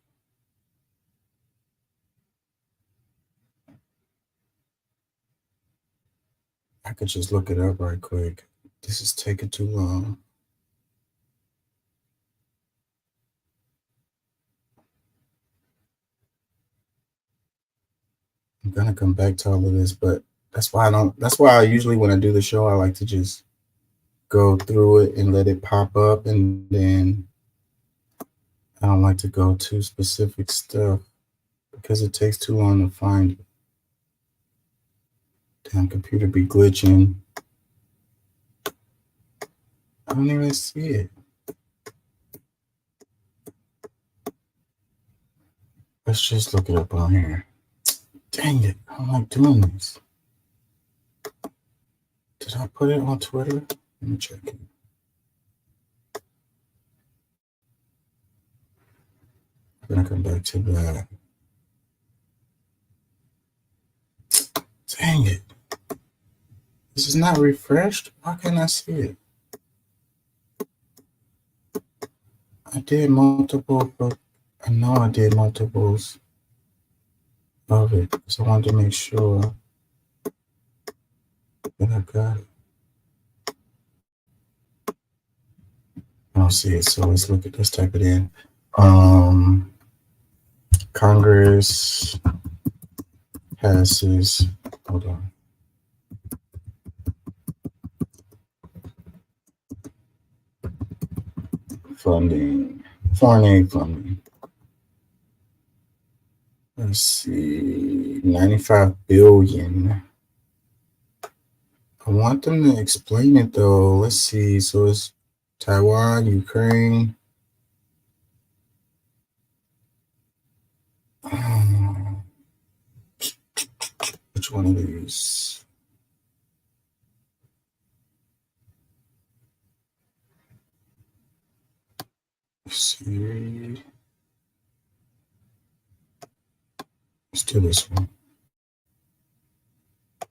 I could just look it up right quick. This is taking too long. I'm gonna come back to all of this, but that's why I usually, when I do the show, I like to just go through it and let it pop up, and then I don't like to go to specific stuff because it takes too long to find it. Damn, computer be glitching. I don't even see it. Let's just look it up on here. Dang it, I don't like doing this. Did I put it on Twitter? Let me check it. I'm gonna come back to that. Dang it. This is not refreshed. Why can't I see it? I did multiple, but I know I did multiples of it. So I wanted to make sure that I got it. I don't see it. So let's type it in. Congress passes, hold on. Funding, foreign aid funding. Let's see, 95 billion. I want them to explain it though. Let's see. So it's Taiwan, Ukraine. Which one of these? Let's see. Let's do this one.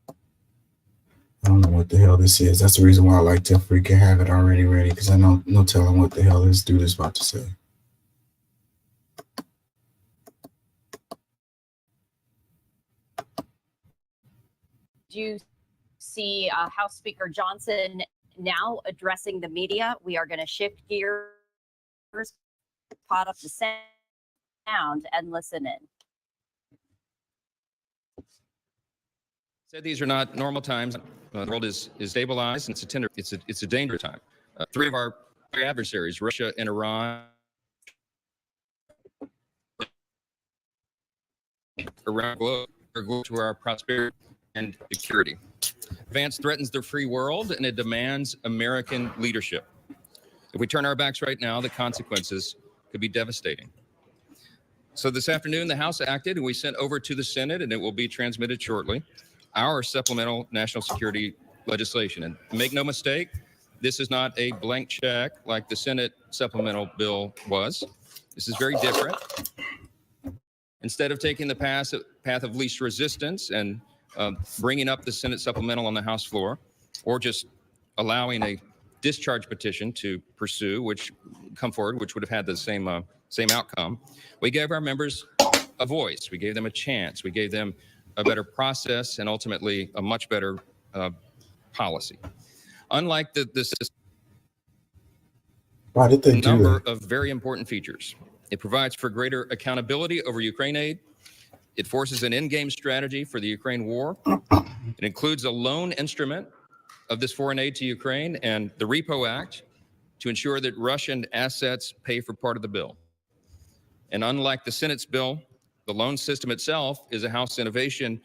I don't know what the hell this is. That's the reason why I like to freaking have it already ready, because I know no telling what the hell this dude is about to say. you see House Speaker Johnson now addressing the media. We are going to shift gears, pot up the sound, and listen in. Said these are not normal times. The world is stabilized, and it's a dangerous time. Three of our adversaries, Russia and Iran, around the globe, are going to our prosperity and security. Advance threatens the free world, and it demands American leadership. If we turn our backs right now, the consequences could be devastating. So this afternoon, the House acted, and we sent over to the Senate, and it will be transmitted shortly, our supplemental national security legislation. And make no mistake, this is not a blank check like the Senate supplemental bill was. This is very different. Instead of taking the path of least resistance and bringing up the Senate supplemental on the House floor, or just allowing a discharge petition to pursue, which would have had the same outcome, we gave our members a voice. We gave them a chance. We gave them a better process and ultimately a much better policy. Unlike the Why did they do number that? of very important features. It provides for greater accountability over Ukraine aid. It forces an in-game strategy for the Ukraine war. It includes a loan instrument of this foreign aid to Ukraine and the Repo Act to ensure that Russian assets pay for part of the bill. And unlike the Senate's bill, the loan system itself is a House innovation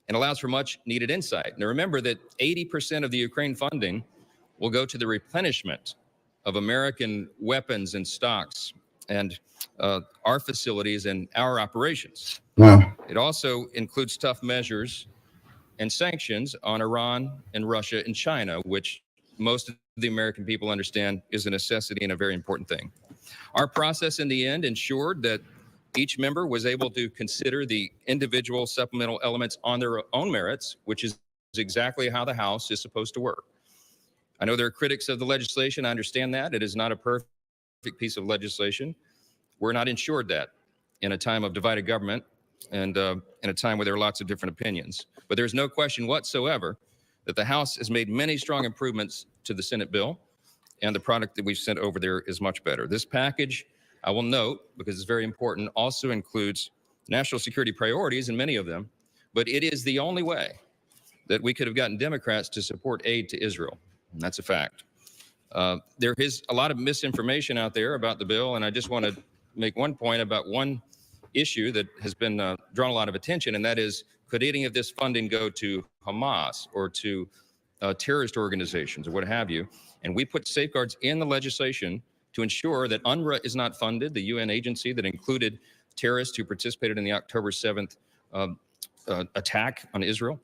and allows for much needed insight. Now remember that 80% of the Ukraine funding will go to the replenishment of American weapons and stocks and our facilities and our operations. No. It also includes tough measures and sanctions on Iran and Russia and China, which most of the American people understand is a necessity and a very important thing. Our process in the end ensured that each member was able to consider the individual supplemental elements on their own merits, which is exactly how the House is supposed to work. I know there are critics of the legislation. I understand that. It is not a perfect piece of legislation. We're not ensured that in a time of divided government and in a time where there are lots of different opinions. But there's no question whatsoever that the House has made many strong improvements to the Senate bill, and the product that we've sent over there is much better. This package, I will note, because it's very important, also includes national security priorities, and many of them, but it is the only way that we could have gotten Democrats to support aid to Israel. And that's a fact. There is a lot of misinformation out there about the bill, and I just want to make one point about one issue that has been drawn a lot of attention, and that is, could any of this funding go to Hamas or to terrorist organizations or what have you? And we put safeguards in the legislation to ensure that UNRWA is not funded, the UN agency that included terrorists who participated in the October 7th attack on Israel.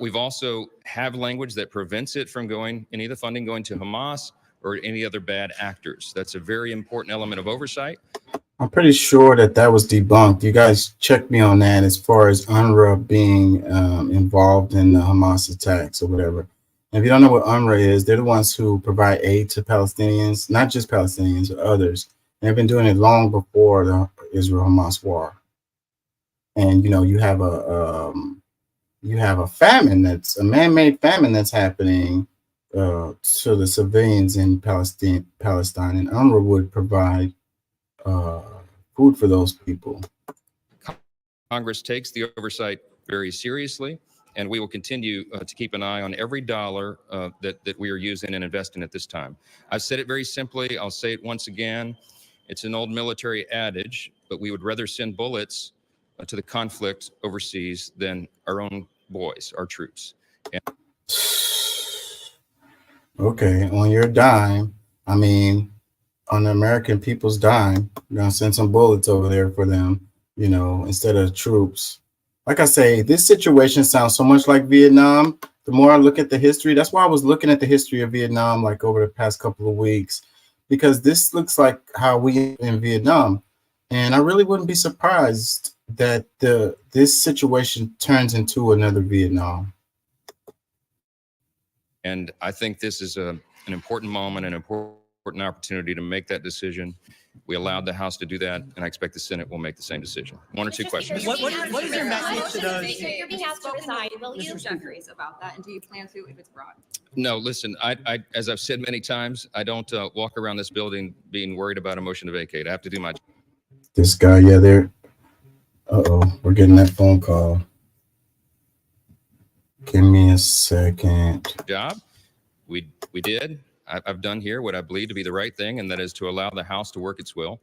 We've also have language that prevents it from any of the funding going to Hamas or any other bad actors. That's a very important element of oversight. I'm pretty sure that was debunked. You guys check me on that as far as UNRWA being involved in the Hamas attacks or whatever. And if you don't know what UNRWA is, they're the ones who provide aid to Palestinians, not just Palestinians, others. They've been doing it long before the Israel-Hamas war. And you have a famine that's a man-made famine that's happening to the civilians in Palestine, and UNRWA would provide food for those people. Congress takes the oversight very seriously, and we will continue to keep an eye on every dollar that we are using and investing at this time. I've said it very simply. I'll say it once again. It's an old military adage, but we would rather send bullets to the conflict overseas than our own boys, our troops. Okay, on your dime, on the American people's dime, you're going to send some bullets over there for them, instead of troops. Like I say, this situation sounds so much like Vietnam. The more I look at the history, that's why I was looking at the history of Vietnam like over the past couple of weeks, because this looks like how we in Vietnam. And I really wouldn't be surprised that this situation turns into another Vietnam. And I think this is an important moment, an important important opportunity to make that decision. We allowed the House to do that, and I expect the Senate will make the same decision. One or two questions. What is your message to those? You're being asked to resign. Will you? Jeffries about that, and do you plan to if it's brought? No, listen, I as I've said many times, I don't walk around this building being worried about a motion to vacate. I have to do my This guy, yeah, they're. We're getting that phone call. Give me a second. job. We did. I've done here what I believe to be the right thing, and that is to allow the House to work its will.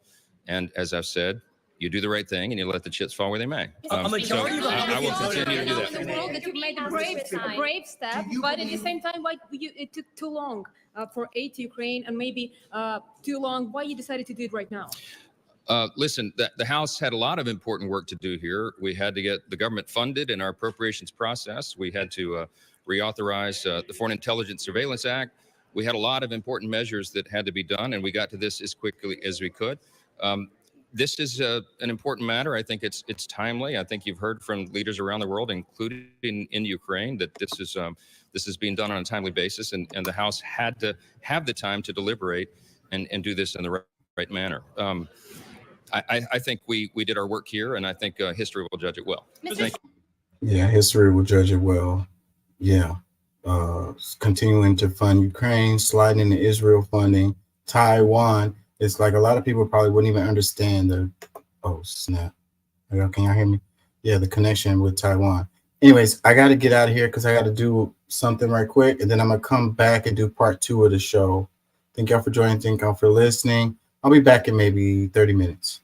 And as I've said, you do the right thing and you let the chips fall where they may. So I will continue to do that. That you made a brave step, but at the same time, why it took too long for aid to Ukraine, and maybe too long? Why you decided to do it right now? Listen, the House had a lot of important work to do here. We had to get the government funded in our appropriations process. We had to reauthorize the Foreign Intelligence Surveillance Act. We had a lot of important measures that had to be done, and we got to this as quickly as we could. This is an important matter. I think it's timely. I think you've heard from leaders around the world, including in Ukraine, that this is being done on a timely basis, and the House had to have the time to deliberate and do this in the right manner. I think we did our work here, and I think history will judge it well. Yeah, history will judge it well. Yeah. Continuing to fund Ukraine, sliding into Israel funding, Taiwan. It's like a lot of people probably wouldn't even understand the, oh snap. Can y'all hear me? Yeah, the connection with Taiwan. Anyways, I got to get out of here because I got to do something right quick, and then I'm going to come back and do part 2 of the show. Thank y'all for joining. Thank y'all for listening. I'll be back in maybe 30 minutes.